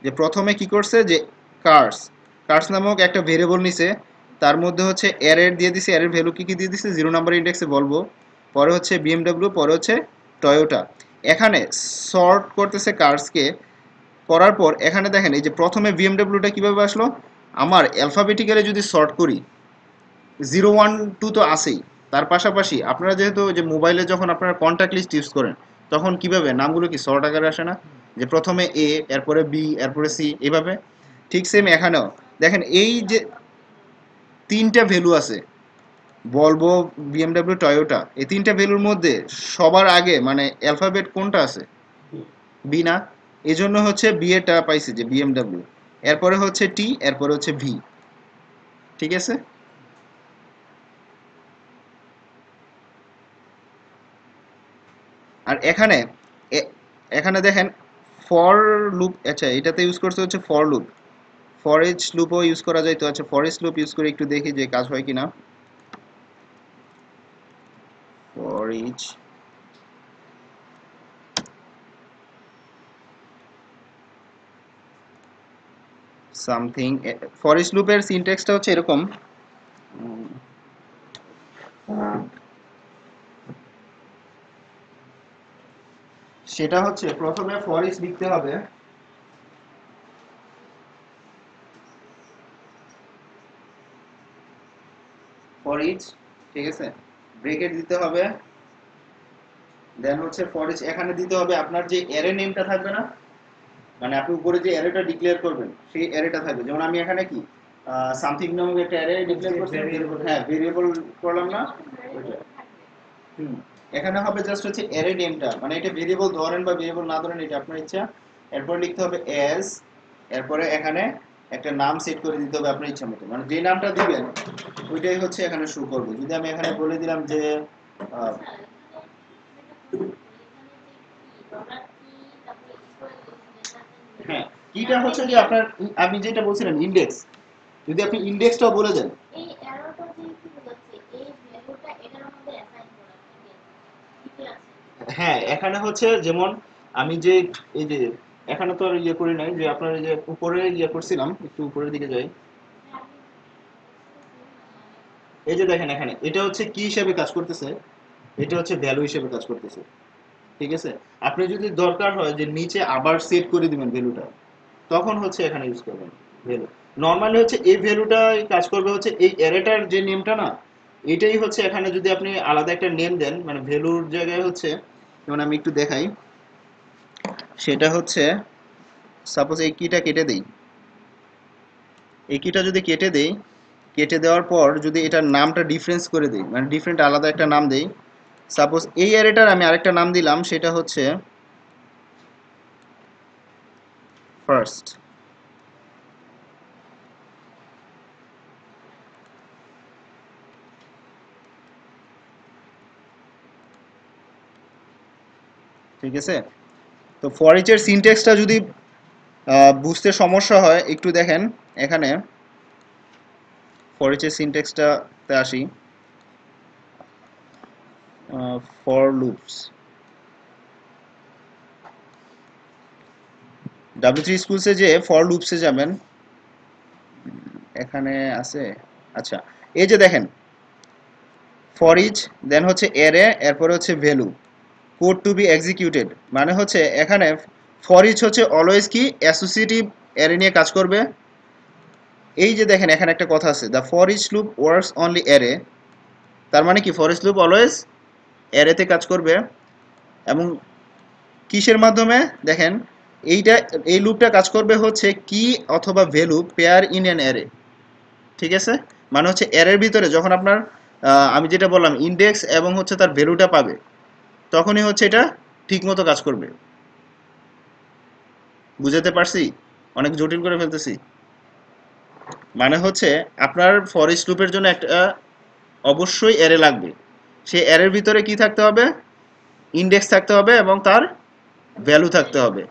যে প্রথমে কি করছে যে কার্স কার্স নামক একটা ভেরিয়েবল নিছে, তার মধ্যে হচ্ছে অ্যারের দিয়ে দিছে, অ্যারের ভ্যালু কি কি দিয়ে দিছে 0 নাম্বার ইন্ডেক্সে বলবো, পরে হচ্ছে বিএমডব্লিউ, পরে হচ্ছে টয়োটা। এখানে সর্ট করতেছে কার্সকে, করার পর এখানে দেখেন এই যে প্রথমে বিএমডব্লিউটা কিভাবে আসলো, আমার অ্যালফাবেটিক্যালি যদি সর্ট করি 0 1 2 তো আছেই, তার পাশাপাশি আপনারা যেহেতু যে মোবাইলে যখন আপনারা কন্ট্যাক্ট লিস্ট ইউজ করেন তখন কিভাবে নামগুলো কি শর্ট আকারে আসে না, যে প্রথমে এ, এরপরে বি, এরপরে সি, এভাবে ঠিক সেম এখানেও দেখেন এই যে তিনটা ভ্যালু আছে বলবো, বিএমডব্লিউ, টয়োটা, এই তিনটা ভ্যালুর মধ্যে সবার আগে মানে অ্যালফাবেট কোনটা আছে, বি না, এই জন্য হচ্ছে বি এটা পাইছে যে বিএমডব্লিউ, এরপরে হচ্ছে টি, এরপরে হচ্ছে ভি। ঠিক আছে, আর এখানে এখানে দেখেন ফর লুপ, আচ্ছা এটাতে ইউজ করতে হচ্ছে ফর লুপ, ফর ইচ লুপও ইউজ করা যায়। তো আচ্ছা ফর ইচ লুপ ইউজ করে একটু দেখি যে কাজ হয় কিনা। For each something, for each লুপের সিনট্যাক্সটা হচ্ছে এরকম, উম, সেটা হচ্ছে প্রথমে ফর ইচ লিখতে হবে, ফর ইচ, ঠিক আছে, ব্রেকেট দিতে হবে, দেন হচ্ছে ফর ইচ এখানে দিতে হবে আপনার যে অ্যারে নেমটা থাকবে না, মানে আপনি উপরে যে অ্যারেটা ডিক্লেয়ার করবেন সেই অ্যারেটা থাকবে, যেমন আমি এখানে কি সামথিং নামক একটা অ্যারে ডিক্লেয়ার করছি, হ্যাঁ ভেরিয়েবল করলাম না ওইটা। হুম, এখানে হবে জাস্ট হচ্ছে অ্যারে নেমটা, মানে এটা ভেরিয়েবল ধরেন বা ভেরিয়েবল না ধরেন এটা আপনার ইচ্ছা। এরপর লিখতে হবে এস, এরপরে এখানে একটা নাম সেট করে দিতে হবে আপনার ইচ্ছা মতো, মানে যে নামটা দিবেন ওইটাই হচ্ছে এখানে শো করবে। যদি আমি এখানে বলে দিলাম যে আহ, হ্যাঁ, কিটা হচ্ছে যে আপনার, আপনি যেটা বলছিলেন ইন্ডেক্স, যদি আপনি ইন্ডেক্সটাও বলে দেন। হ্যাঁ, এখানে হচ্ছে যেমন আমি যে এই যে এখানে তো আর ইয়ে করি নাই, যে আপনার এই যে উপরে ইয়ে করছিলাম, একটু উপরের দিকে যাই, এই যে দেখেন এখানে এটা হচ্ছে কি হিসেবে কাজ করতেছে, এটা হচ্ছে ভ্যালু হিসেবে কাজ করতেছে। ঠিক আছে, আপনি যদি দরকার হয় যে নিচে আবার সেট করে দিবেন ভ্যালুটা, তখন হচ্ছে এখানে ইউজ করবেন ভ্যালু। নর্মালি হচ্ছে এই ভ্যালুটা কাজ করবে হচ্ছে এই অ্যারেটার যে নেমটা না, এটাই হচ্ছে এখানে যদি আপনি আলাদা একটা নেম দেন মানে ভ্যালুর জায়গায় হচ্ছে, যেমন আমি একটু দেখাই, সেটা হচ্ছে সাপোজ এই কিটা কেটে দেই, এই কিটা যদি কেটে দেই, কেটে দেওয়ার পর যদি এটার নামটা ডিফারেন্স করে দেই, মানে ডিফারেন্ট আলাদা একটা নাম দেই, সাপোজ এই অ্যারেটার আমি আরেকটা নাম দিলাম, সেটা হচ্ছে ফার্স্ট। ঠিক আছে, তো ফর ইচের সিনট্যাক্সটা যদি বুঝতে সমস্যা হয় একটু দেখেন এখানে ফর ইচের সিনট্যাক্সটাতে আসি, ফর লুপস, W3 স্কুলসে যে ফর লুপসে যাবেন, এখানে আছে, আচ্ছা এই যে দেখেন ফর ইচ, দেন হচ্ছে অ্যারে, এরপরে হচ্ছে value, code to be executed, মানে হচ্ছে এখানে ফর ইচ হচ্ছে অলওয়েজ কি অ্যাসোসিয়েটিভ অ্যারে নিয়ে কাজ করবে। এই যে দেখেন এখানে একটা কথা আছে, the for each loop works only array, তার মানে কি ফর ইচ লুপ অলওয়েজ অ্যারেতে কাজ করবে। এবং কিসের মাধ্যমে দেখেন, এইটা এই লুপটা কাজ করবে হচ্ছে কি অথবা value pair in an array, ঠিক আছে। মানে হচ্ছে অ্যারের ভিতরে যখন আপনার আমি যেটা বললাম ইন্ডেক্স এবং হচ্ছে তার ভ্যালুটা পাবে, তখনই হচ্ছে এটা ঠিক মতো কাজ করবে। বুঝাতে পারছি? অনেক জটিল করে ফেলতেছি। মানে হচ্ছে আপনার ফর ইচ লুপের জন্য একটা অবশ্যই অ্যারে লাগবে, সেই অ্যারের ভিতরে কি থাকতে হবে, ইন্ডেক্স থাকতে হবে এবং তার ভ্যালু থাকতে হবে।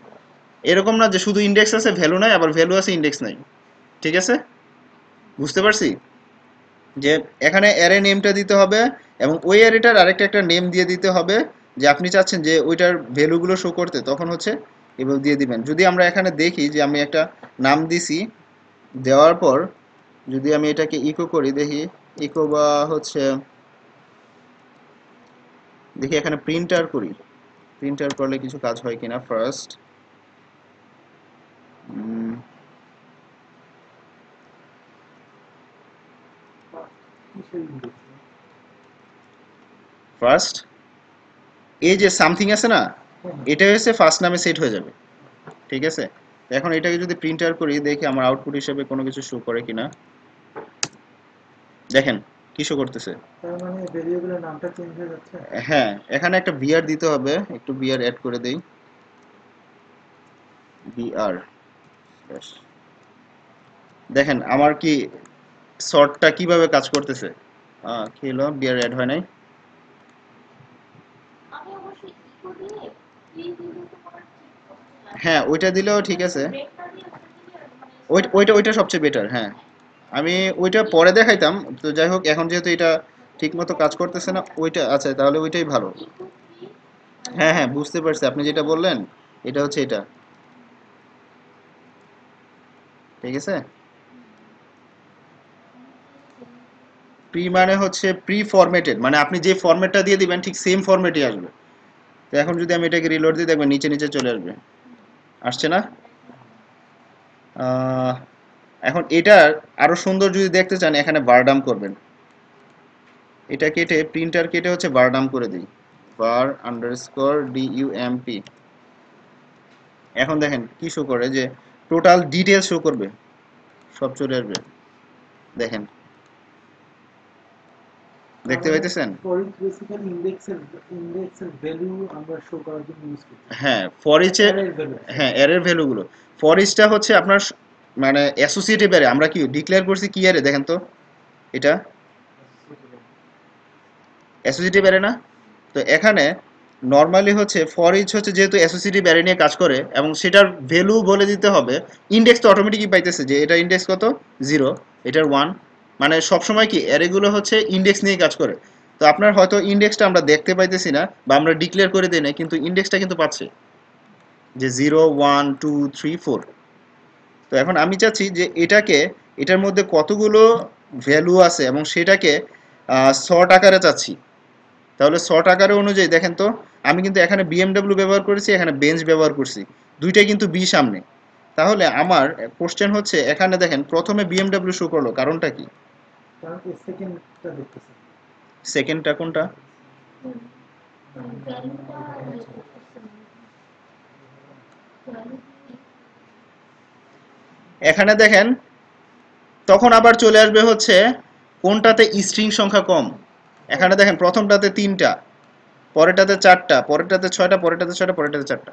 এরকম না যে শুধু ইন্ডেক্স আছে ভ্যালু নাই, আবার ভ্যালু আছে ইন্ডেক্স নাই, ঠিক আছে। বুঝতে পারছি যে এখানে অ্যারে নেমটা দিতে হবে এবং ওই অ্যারেটার আরেকটা একটা নেম দিয়ে দিতে হবে, যে আপনি চাচ্ছেন যে ওইটার ভ্যালুগুলো শো করতে, তখন হচ্ছে এভাবে দিয়ে দিবেন। যদি আমরা এখানে দেখি যে আমি একটা নাম দিছি, দেওয়ার পর যদি আমি এটাকে ইকো করি, দেখি ইকো বা হচ্ছে দেখি এখানে প্রিন্টার করি, প্রিন্টার করলে কিছু কাজ হয় কিনা। ফার্স্ট কিসের ইন্ডেক্স? ফার্স্ট এই যে সামথিং আছে না, এটা হচ্ছে ফার্স্ট নামে সেট হয়ে যাবে, ঠিক আছে। এখন এটাকে যদি প্রিন্টার করি, দেখি আমার আউটপুট হিসেবে কোনো কিছু শো করে কিনা। দেখেন কি শো করতেছে। তার মানে ভেরিয়েবলের নামটা চেঞ্জ হয়ে যাচ্ছে। হ্যাঁ, এখানে একটা বিআর দিতে হবে, একটু বিআর অ্যাড করে দেই, বিআর। দেখেন আমার কি সর্টটা কিভাবে কাজ করতেছে। কি হলো, বিআর অ্যাড হয় নাই। আমি অবশ্যই ইকো দিয়ে প্লিজ দিলে তো করা ঠিক হচ্ছে না। হ্যাঁ ওইটা দিলেও ঠিক আছে, ব্রেকটা দিয়ে ওটা দিলে মানে ওইটা সবচেয়ে বেটার। হ্যাঁ আমি ওইটা পরে দেখাইতাম, তো যাই হোক এখন যেহেতু এটা ঠিক মতো কাজ করতেছে না, ওইটা আচ্ছা তাহলে ওইটাই ভালো। ইকো ফ্রি মানে হ্যাঁ হ্যাঁ বুঝতে পারছি আপনি যেটা বললেন, এটা হচ্ছে এটা, ঠিক আছে। প্রি মানে হচ্ছে প্রি ফরম্যাটেড, মানে আপনি যে ফরম্যাটটা দিয়ে দিবেন ঠিক সেম ফরম্যাটই আসবে। তো এখন যদি আমি এটাকে রিলোড দিই, দেখবেন নিচে নিচে চলে আসবে, আসছে না। আহ, এখন এটা আরো সুন্দর যদি দেখতে চান, এখানে বারডাম করবেন, এটা কেটে প্রিন্টার কেটে হচ্ছে বারডাম করে দিই, বার আন্ডারস্কোর ডিইউএমপি। এখন দেখেন কি শো করে, যে টোটাল ডিটেলস শো করবে, সব চলে আসবে। দেখেন দেখতে পাইতেছেন। ফর ইচ বেসিক্যালি ইন্ডেক্সের ভ্যালু আমরা শো করার জন্য ইউজ করি। হ্যাঁ ফর ইচে, অ্যারের ভ্যালু। হ্যাঁ এর ভ্যালুগুলো, ফর ইচটা হচ্ছে আপনার মানে অ্যাসোসিয়েটিভ অ্যারে। আমরা কি ডিক্লেয়ার করছি কি অ্যারে, দেখেন তো এটা অ্যাসোসিয়েটিভ অ্যারে না। তো এখানে নর্মালি হচ্ছে ফর ইচ হচ্ছে যেহেতু অ্যাসোসিয়েটিভ অ্যারে নিয়ে কাজ করে, এবং সেটার ভ্যালু বলে দিতে হবে। ইন্ডেক্স তো অটোমেটিকই পাইতেছে যে এটা ইন্ডেক্স কত, 0, এটার 1, মানে সবসময় কি অ্যারেগুলো হচ্ছে ইন্ডেক্স নিয়ে কাজ করে। তো আপনার হয়তো ইন্ডেক্সটা আমরা দেখতে পাইতেছি না বা আমরা ডিক্লেয়ার করে দিই না, কিন্তু ইন্ডেক্সটা কিন্তু পাচ্ছে যে 0 1 2 3 4। তো এখন আমি চাচ্ছি যে এটাকে, এটার মধ্যে কতগুলো ভ্যালু আছে এবং সেটাকে শর্ট আকারে চাচ্ছি। তাহলে শর্ট আকারে অনুযায়ী দেখেন তো, আমি কিন্তু এখানে বিএমডব্লিউ ব্যবহার করেছি, এখানে বেঞ্চ ব্যবহার করছি, দুইটাই কিন্তু বি সামনে। তাহলে আমার কোশ্চেন হচ্ছে, এখানে দেখেন প্রথমে বিএমডব্লিউ শো করলো, কারণটা কি? কারণ এই সেকেন্ডটা দেখতেছি। সেকেন্ডটা কোনটা? ভ্যালুটা ইয়ে করতেছে না। ভ্যালু এখানে দেখেন তখন আবার চলে আসবে হচ্ছে কোনটাতে স্ট্রিং সংখ্যা কম। এখানে দেখেন প্রথমটাতে 3টা, পরেরটাতে 4টা, পরেরটাতে 6টা, পরেরটাতে 6টা, পরেরটাতে 4টা।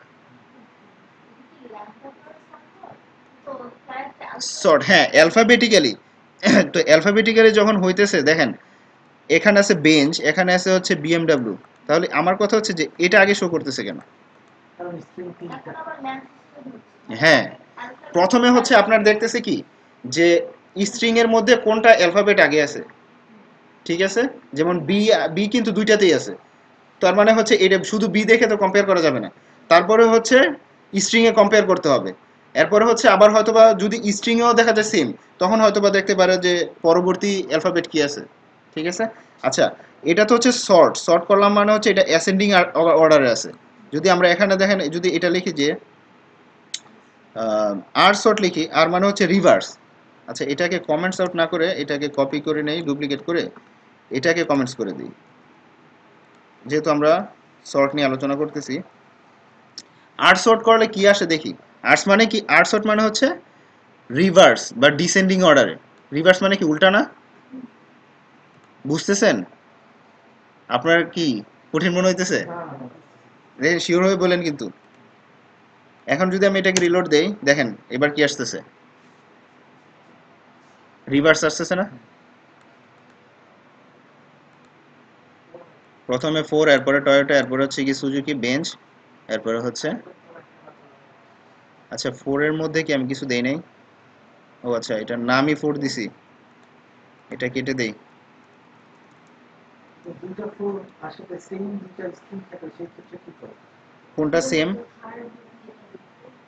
কি ল্যাম্পটা করে সার্ভার তো তার শর্ট, হ্যাঁ অ্যালফাবেটিক্যালি। তো অ্যালফাবেটিক্যালি যখন হইতেছে দেখেন, এখানে আছে বেঞ্চ, এখানে আছে হচ্ছে বিএমডব্লিউ। তাহলে আমার কথা হচ্ছে যে এটা আগে শো করতেছে কেন? কারণ স্ট্রিং 3টা। এখন আবার ল্যাম্প সিস্টেম হচ্ছে হ্যাঁ প্রথমে হচ্ছে আপনার দেখতেছে কি, যে স্ট্রিং এর মধ্যে কোনটা অ্যালফাবেট আগে আছে, ঠিক আছে। যেমন বি, বি কিন্তু দুইটাতেই আছে, তার মানে হচ্ছে এটা শুধু বি দেখে তো কম্পেয়ার করা যাবে না, তারপরে হচ্ছে স্ট্রিং এ কম্পেয়ার করতে হবে। এরপরে হচ্ছে আবার হয়তোবা যদি স্ট্রিং এও দেখা যায় সেম, তখন হয়তোবা দেখতে পারে যে পরবর্তী অ্যালফাবেট কি আছে। ঠিক আছে। আচ্ছা, এটা তো হচ্ছে সর্ট করলাম, মানে হচ্ছে এটা অ্যাসেন্ডিং অর্ডারে আছে। যদি আমরা এখানে দেখেন, যদি এটা লিখি যে আর সর্ট লিখি, আর মানে হচ্ছে রিভার্স। আচ্ছা, এটাকে কমেন্টস আউট না করে এটাকে কপি করে নেই, ডুপ্লিকেট করে এটাকে কমেন্টস করে দিই, যেহেতু আমরা সর্ট নিয়ে আলোচনা করতেছি। আর সর্ট করলে কি আসে দেখি। আর্টস মানে কি, আর সর্ট মানে হচ্ছে রিভার্স বা ডিসেন্ডিং অর্ডারে। রিভার্স মানে কি, উল্টা না? বুঝতেছেন? আপনার কি কঠিন মনে হইতেছে? শিওর হয়ে বলেন কিন্তু। এখন যদি আমি এটাকে রিলোড দেই, দেখেন এবার কি আসতেছে, রিভার্স আসতেছে না? প্রথমে 4, এরপরে টয়োটা, এরপরে হচ্ছে কি সুজুকি বেঞ্চ, এরপরে হচ্ছে, আচ্ছা 4 এর মধ্যে কি আমি কিছু দেই নাই? ও আচ্ছা, এটার নামই 4 দিছি, এটা কেটে দেই। তো দুইটা ফোর আসলে সেম দুইটা স্কিম থাকে, সেই ক্ষেত্রে কি করে? কোনটা সেম?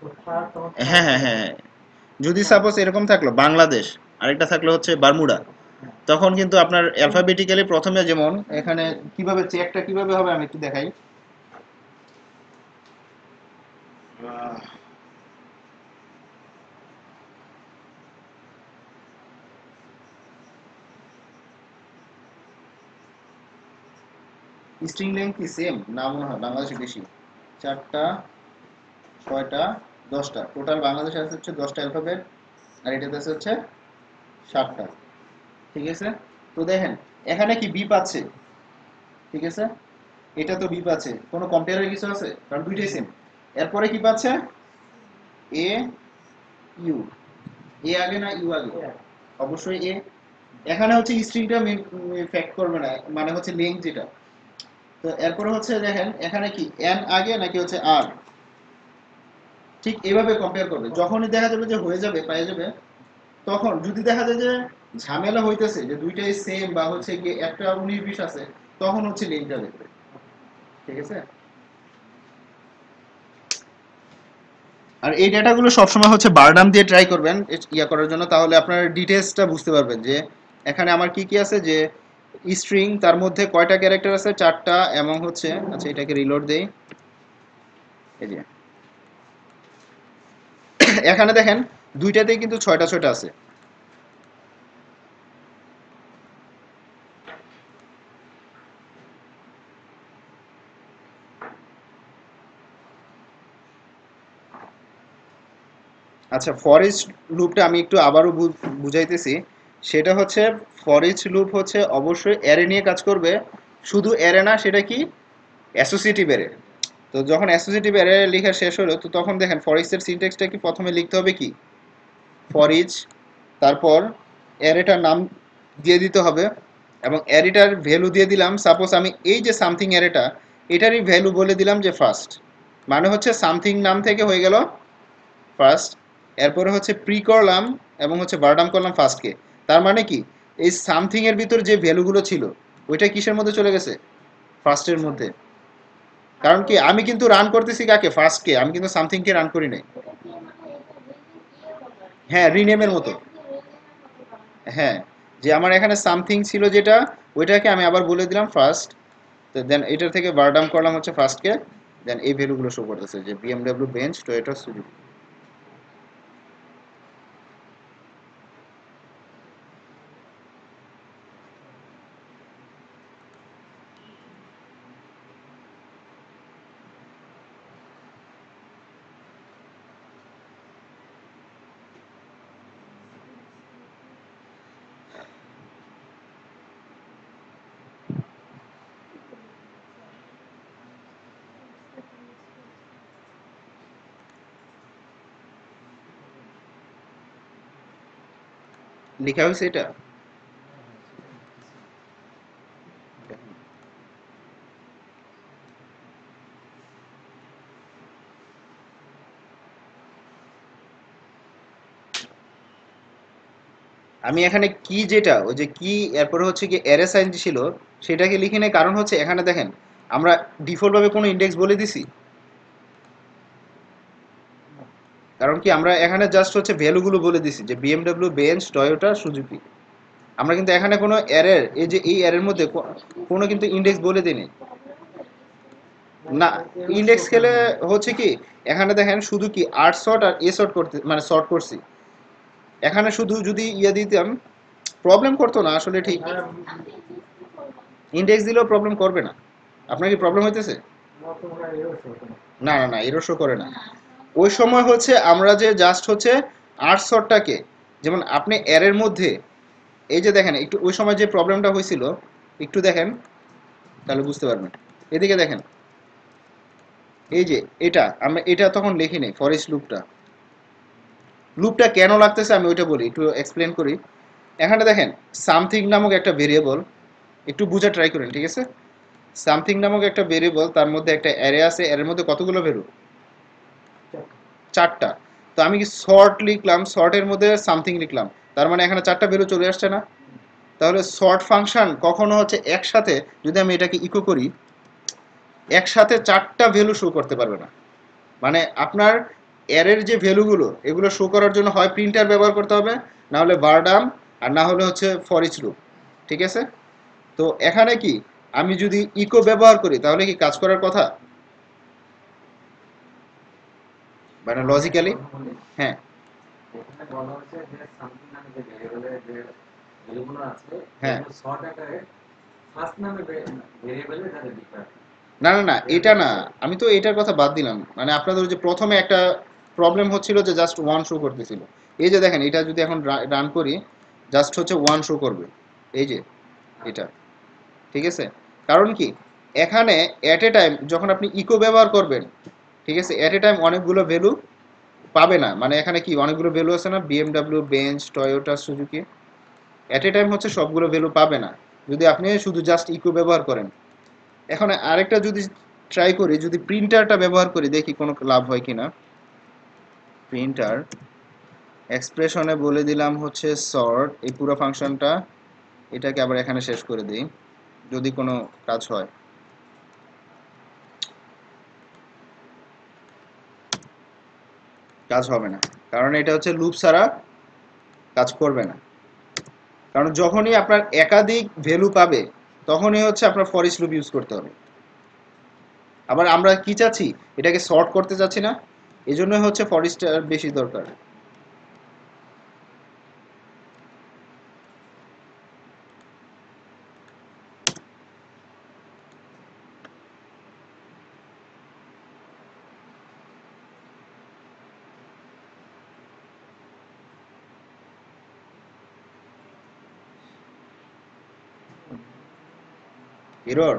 তো থার্ড তখন হ্যাঁ হ্যাঁ হ্যাঁ হ্যাঁ। যদি সাপোজ এরকম থাকলো বাংলাদেশ, আরেকটা থাকলো হচ্ছে বারমুডা, তখন কিন্তু আপনার অ্যালফাবেটিক্যালি প্রথমে যেমন এখানে কিভাবে চেকটা কিভাবে হবে আমি একটু দেখাই। স্ট্রিং লেন্থ কি সেম না? মনে হয় বাংলাদেশে বেশি, 4টা 6টা 10টা, টোটাল বাংলাদেশে আছে হচ্ছে 10টা অ্যালফাবেট, আর এটাতে আছে হচ্ছে 7টা। ঠিক আছে। তো দেখেন এখানে কি বি পাচ্ছে, ঠিক আছে, এটা তো বি পাচ্ছে, কোনো কম্পেয়ারের কিছু আছে? কারণ দুইটাই সেম। এরপরে কি পাচ্ছে, এ ইউ, এ আগে না ইউ আগে? অবশ্যই এ। এখানে হচ্ছে স্ট্রিংটা ফ্যাক্ট করবে না, মানে হচ্ছে লিঙ্ক যেটা। তো এরপরে হচ্ছে দেখেন এখানে কি এন আগে নাকি হচ্ছে আর, ঠিক এভাবে কম্পেয়ার করবে। যখনই দেখা যাবে যে হয়ে যাবে, পেয়ে যাবে, তখন যদি দেখা যায় যে ঝামেলা হইতেছে যে দুইটাই সেম বা হচ্ছে গিয়ে একটা 19-20 আছে, তখন হচ্ছে লিঙ্কটা দেখবে। ঠিক আছে। আর এই ডেটাগুলো সবসময় হচ্ছে বারডাম দিয়ে ট্রাই করবেন ইয়া করার জন্য, তাহলে আপনার ডিটেলসটা বুঝতে পারবেন যে এখানে আমার কি কি আছে, যে স্ট্রিং তার মধ্যে কয়টা ক্যারেক্টার আছে, 4টা, এবং হচ্ছে, আচ্ছা এটাকে রিলোড দেই, এই যে এখানে দেখেন দুইটাতেই কিন্তু 6টা 6টা আছে। আচ্ছা, ফর ইচ লুপটা আমি একটু আবারও বুঝাইতেছি। সেটা হচ্ছে, ফর ইচ লুপ হচ্ছে অবশ্যই অ্যারে নিয়ে কাজ করবে। শুধু অ্যারে না, সেটা কি, অ্যাসোসিয়েটিভ অ্যারে। তো যখন অ্যাসোসিয়েটিভ অ্যারে লেখা শেষ হলো, তো তখন দেখেন ফর ইচ এর সিনট্যাক্সটা কি, প্রথমে লিখতে হবে কি, ফর ইচ, তারপর অ্যারেটার নাম দিয়ে দিতে হবে, এবং অ্যারেটার ভ্যালু দিয়ে দিলাম। সাপোজ আমি এই যে সামথিং অ্যারেটা, এটারই ভ্যালু বলে দিলাম যে ফার্স্ট, মানে হচ্ছে সামথিং নাম থেকে হয়ে গেল ফার্স্ট। এরপরে হচ্ছে প্রি করলাম এবং হচ্ছে বারডাম করলাম ফার্স্টকে। তার মানে কি, এই সামথিং এর ভিতর যে ভ্যালুগুলো ছিল, ওইটা কিসের মধ্যে চলে গেছে, ফার্স্টের মধ্যে। কারণ কি, আমি কিন্তু রান করতেছি কাকে, ফার্স্টকে, আমি কিন্তু সামথিংকে রান করি নাই। হ্যাঁ, রিনেমের মতো। হ্যাঁ, যে আমার এখানে সামথিং ছিল যেটা, ওইটাকে আমি আবার বলে দিলাম ফার্স্ট। তো দেন এটার থেকে বারডাম করলাম হচ্ছে ফার্স্টকে, দেন এই ভ্যালুগুলো শো করতেছে যে বিএমডব্লিউ বেঞ্চ, টয়োটা, সুজুকি। লেখা হয়েছে এটা। আমি এখানে কি, যেটা ওই যে কি, এরপরে হচ্ছে কি অ্যারে সাইজ ছিল, সেটাকে লিখি নাই। কারণ হচ্ছে এখানে দেখেন আমরা ডিফল্ট ভাবে কোনো ইন্ডেক্স বলে দিছি, কারণ কি আমরা এখানে জাস্ট হচ্ছে ভ্যালুগুলো বলে দিছি যে বিএমডব্লিউ, বেঞ্চ, টয়োটা, সুজুকি। আমরা কিন্তু এখানে কোনো এরর, এই যে এই এরর মধ্যে কোনো কিন্তু ইন্ডেক্স বলে দিইনি না। ইন্ডেক্স খেলে হচ্ছে কি, এখানে দেখেন শুধু কি 8 শর্ট আর এ শর্ট করতে মানে শর্ট করছি। এখানে শুধু যদি ইয়ে দিতাম প্রবলেম করতো না আসলে, ঠিক ইন্ডেক্স দিলেও প্রবলেম করবে না। আপনার কি প্রবলেম হইতেছে? না না না, এরর শো করে না। ওই সময় হচ্ছে আমরা যে জাস্ট হচ্ছে 8 শর্টটাকে, যেমন আপনি এর মধ্যে এই যে দেখেন একটু ওই সময় যে প্রবলেমটা হয়েছিল একটু দেখেন তাহলে বুঝতে পারবেন। এদিকে দেখেন, এই যে এটা আমরা এটা তখন লিখি নাই ফর ইচ লুপটা। লুপটা কেন লাগতেছে আমি ওইটা বলি, একটু এক্সপ্লেন করি। এখানে দেখেন সামথিং নামক একটা ভেরিয়েবল, একটু বুঝা ট্রাই করেন, ঠিক আছে? সামথিং নামক একটা ভেরিয়েবল, তার মধ্যে একটা অ্যারে আছে, অ্যারের মধ্যে কতগুলো ভ্যালু? 4টা। তো আমি কি শর্ট লিখলাম, শর্টের মধ্যে সামথিং লিখলাম, তার মানে এখানে 4টা ভ্যালু চলে আসছে না? তাহলে শর্ট ফাংশন কখনো হচ্ছে একসাথে, যদি আমি এটাকে ইকো করি, একসাথে 4টা ভ্যালু শো করতে পারবে না। মানে আপনার অ্যারের যে ভ্যালুগুলো এগুলো শো করার জন্য হয় প্রিন্টার ব্যবহার করতে হবে, না হলে ভারডাম, আর না হলে হচ্ছে ফর ইচ লুপ, ঠিক আছে? তো এখানে কি আমি যদি ইকো ব্যবহার করি তাহলে কি কাজ করার কথা, মানে লজিক্যালি? হ্যাঁ এখানে বলা হচ্ছে যে সামথিং নামে যে ভেরিয়েবলের যে ভ্যালুগুলো আছে হ্যাঁ। এগুলো শর্ট আকারে ফার্স্ট নামে ভেরিয়েবলে যাদের ডিক্লেয়ার। না না না, এটা না, আমি তো এটার কথা বাদ দিলাম। মানে আপনাদের যে প্রথমে একটা প্রবলেম হচ্ছিল যে জাস্ট ওয়ান শো করতেছিল, এই যে দেখেন এটা যদি এখন রান করি জাস্ট হচ্ছে ওয়ান শো করবে, এই যে এটা, ঠিক আছে? কারণ কি এখানে অ্যাট এ টাইম যখন আপনি ইকো ব্যবহার করবেন, ঠিক আছে, অ্যাট এ টাইম অনেকগুলো ভ্যালু পাবে না। মানে এখানে কি অনেকগুলো ভ্যালু আছে না, BMW, bench, Toyota, Suzuki, at a time হচ্ছে সবগুলো ভ্যালু পাবে না যদি আপনি শুধু জাস্ট ইকো ব্যবহার করেন। এখন আরেকটা যদি ট্রাই করি, যদি প্রিন্টারটা ব্যবহার করি দেখি কোনো লাভ হয় কিনা। প্রিন্টার এক্সপ্রেশনে বলে দিলাম হচ্ছে সর্ট, এই পুরো ফাংশনটা, এটাকে আবার এখানে শেষ করে দিই যদি কোনো কাজ হয়। কাজ হবে না, কারণ এটা হচ্ছে লুপ ছাড়া কাজ করবে না। কারণ যখনই আপনার একাধিক ভ্যালু পাবে তখনই হচ্ছে আপনার ফর ইচ লুপ ইউজ করতে হবে। আবার আমরা কি চাচ্ছি, এটাকে সর্ট করতে চাচ্ছি না, এই জন্য হচ্ছে ফর ইচটা বেশি দরকার। এরর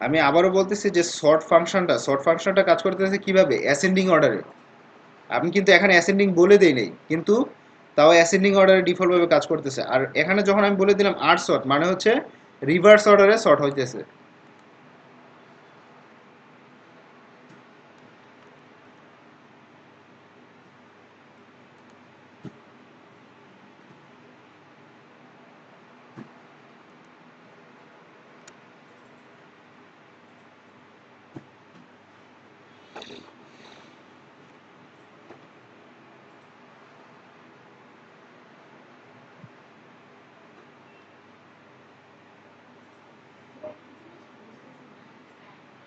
আমি আবারও বলতেছি যে শর্ট ফাংশনটা কাজ করতেছে কিভাবে, অ্যাসেন্ডিং অর্ডারে। আমি কিন্তু এখানে অ্যাসেন্ডিং বলে দেই নাই, কিন্তু তাও অ্যাসেন্ডিং অর্ডারে ডিফল্ট ভাবে কাজ করতেছে। আর এখানে যখন আমি বলে দিলাম 8 শর্ট, মানে হচ্ছে রিভার্স অর্ডারে শর্ট হইতেছে।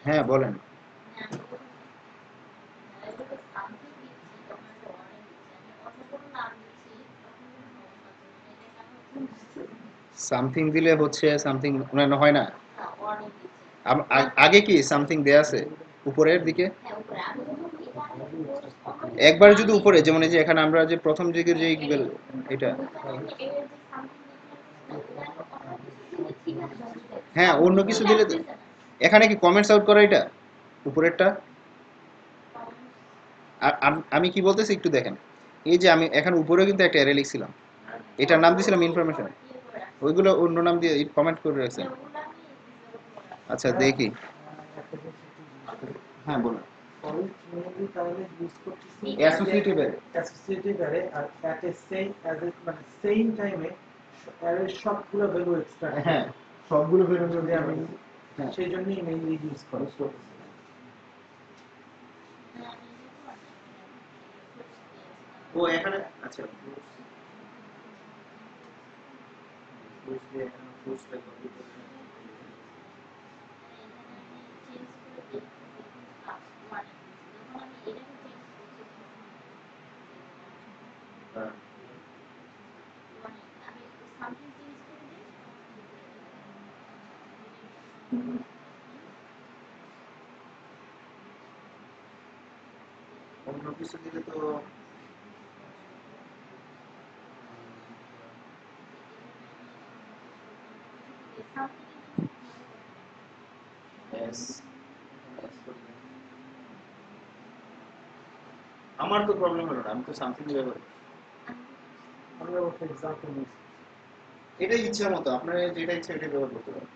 হ্যাঁ বলেন। সামথিং দিলে হচ্ছে সামথিং হয় না। আগে কি সামথিং দেয়া আছে উপরের দিকে? একবার যদি উপরে, যেমন এই যে এখানে আমরা যে প্রথম দিকের যে এটা, হ্যাঁ অন্য কিছু দিলে এখানে কি কমেন্টস আউট করা এটা উপরেরটা? আমি কি বলতেছি একটু দেখেন, এই যে আমি এখানে উপরেও কিন্তু একটা অ্যারে লিখছিলাম, এটার নাম দিয়েছিলাম ইনফরমেশন, ওইগুলো অন্য নাম দিয়ে কমেন্ট করে রাখছেন। আচ্ছা দেখি, হ্যাঁ বলুন। তাহলে ইউজ করতেছি অ্যাসোসিয়েটিভ অ্যারে, অ্যাসোসিয়েটিভ অ্যারে, আর অ্যাট এ সেম মানে সেম টাইমে অ্যারের সবগুলো ভ্যালু এক্সট্রাক্ট, হ্যাঁ সবগুলো যদি আমি হ্যাঁ। সেই জন্যই মেইনলি ইউজ করে। ও এখানে আচ্ছা অন্য কিছু দিলে তো আমার তো প্রবলেম হলো না, আমি তো সামথিং ব্যবহার করি। আমরা ওটা এক্সাম্পল নিচ্ছি। এটা ইচ্ছা মতো আপনার যেটা ইচ্ছা এটা ব্যবহার করতে পারেন।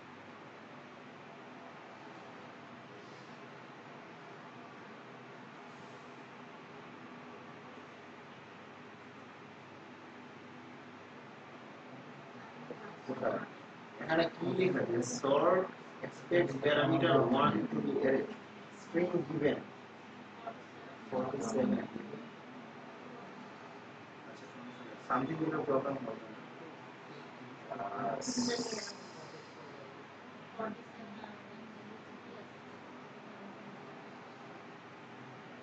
এখানে কি লেখা আছে? sort expects parameter 1 to be a string given 47 something কোনো প্রবলেম হবে না।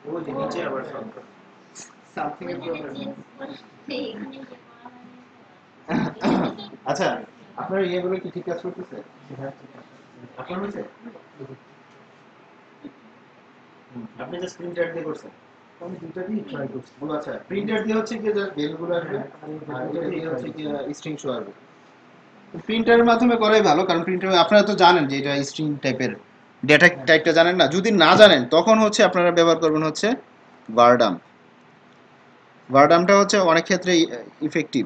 ও যে নিচে আবার সলভ করে সামথিং এর প্রবলেম। আচ্ছা আপনার ইয়েগুলো কি ঠিক কাজ করতেছে? আপনার হয়েছে? আপনি যে প্রিন্টার দিয়ে করছেন? আমি দুটো দিয়ে ট্রাই করছি। ও আচ্ছা প্রিন্টার দিয়ে হচ্ছে কি জাস্ট বেলগুলো আসবে আর এটা দিয়ে হচ্ছে কি স্ট্রিং শো আসবে। প্রিন্টারের মাধ্যমে করাই ভালো, কারণ প্রিন্টার আপনারা তো জানেন যে এটা স্ট্রিং টাইপের ডেটা টাইপটা জানেন না। যদি না জানেন তখন হচ্ছে আপনারা ব্যবহার করবেন হচ্ছে ভারডাম। ভারডামটা হচ্ছে অনেক ক্ষেত্রে ইফেক্টিভ।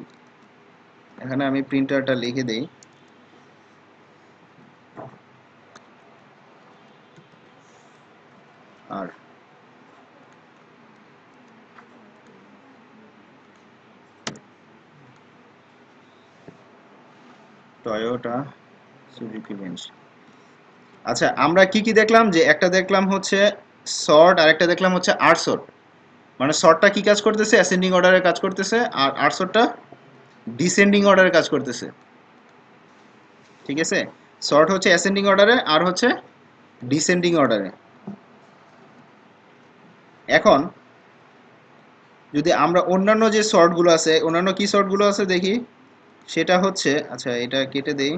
এখানে আমি প্রিন্টারটা লিখে দেই। আর টয়োটা সুজুকি বেঞ্চ। আচ্ছা আমরা কি কি দেখলাম, যে একটা দেখলাম হচ্ছে সর্ট আর একটা দেখলাম হচ্ছে আর্ট সর্ট। মানে সর্টটা কি কাজ করতেছে, অ্যাসেন্ডিং অর্ডারে কাজ করতেছে, আর আর্ট সর্টটা ডিসেন্ডিং অর্ডারে কাজ করতেছে। ঠিক আছে, সর্ট হচ্ছে অ্যাসেন্ডিং অর্ডারে আর হচ্ছে ডিসেন্ডিং অর্ডারে। এখন যদি আমরা অন্যান্য যে সর্টগুলো আছে, অন্যান্য কি সর্টগুলো আছে দেখি, সেটা হচ্ছে আচ্ছা এটা কেটে দেই।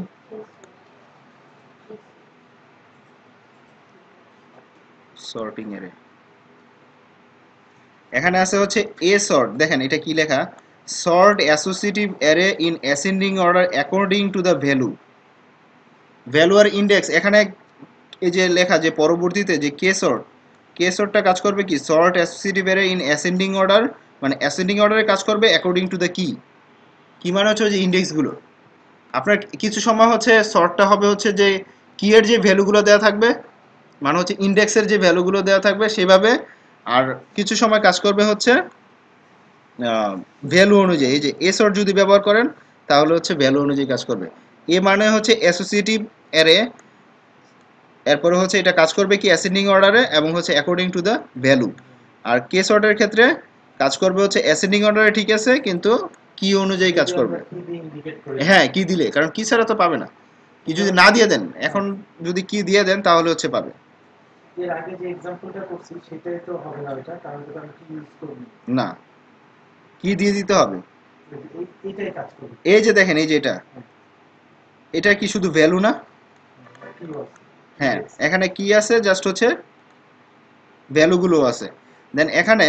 সর্টিং এর এখানে আছে হচ্ছে এ সর্ট। দেখেন এটা কি লেখা, sort associative array in ascending order according to the value. Value আর ইন্ডেক্স এখানে এই যে লেখা যে পরবর্তীতে যে কে সর্টটা কাজ করবে কি, sort associative array in ascending order, মানে অ্যাসেন্ডিং অর্ডারে কাজ করবে অ্যাকর্ডিং টু দ্য কি মানে হচ্ছে যে ইন্ডেক্সগুলো। আপনার কিছু সময় হচ্ছে সর্টটা হবে হচ্ছে যে কি এর যে ভ্যালুগুলো দেওয়া থাকবে, মানে হচ্ছে ইন্ডেক্সের যে ভ্যালুগুলো দেওয়া থাকবে সেভাবে, আর কিছু সময় কাজ করবে হচ্ছে ভ্যালু অনুযায়ী। এই যে এ সর্ট যদি ব্যবহার করেন তাহলে হচ্ছে ভ্যালু অনুযায়ী কাজ করবে। এ মানে হচ্ছে অ্যাসোসিয়েটিভ অ্যারে, এরপরে হচ্ছে এটা কাজ করবে কি অ্যাসেন্ডিং অর্ডারে এবং হচ্ছে অ্যাকর্ডিং টু দ্য ভ্যালু। আর কে সর্টের ক্ষেত্রে কাজ করবে হচ্ছে অ্যাসেন্ডিং অর্ডারে, ঠিক আছে, কিন্তু কি অনুযায়ী কাজ করবে। হ্যাঁ কি দিলে, কারণ কি ছাড়া তো পাবে না। কি যদি না দিয়ে দেন, এখন যদি কি দিয়ে দেন তাহলে হচ্ছে পাবে। এর আগে যে এক্সাম্পলটা করছি সেটাই তো হবে না এটা, কারণ এটা আমি কি ইউজ করব না, কি দিয়ে দিতে হবে। এটাই কাজ করবে। এই যে দেখেন এই যে এটা কি শুধু ভ্যালু না? হ্যাঁ এখানে কি আছে, জাস্ট হচ্ছে ভ্যালুগুলো আছে। দেন এখানে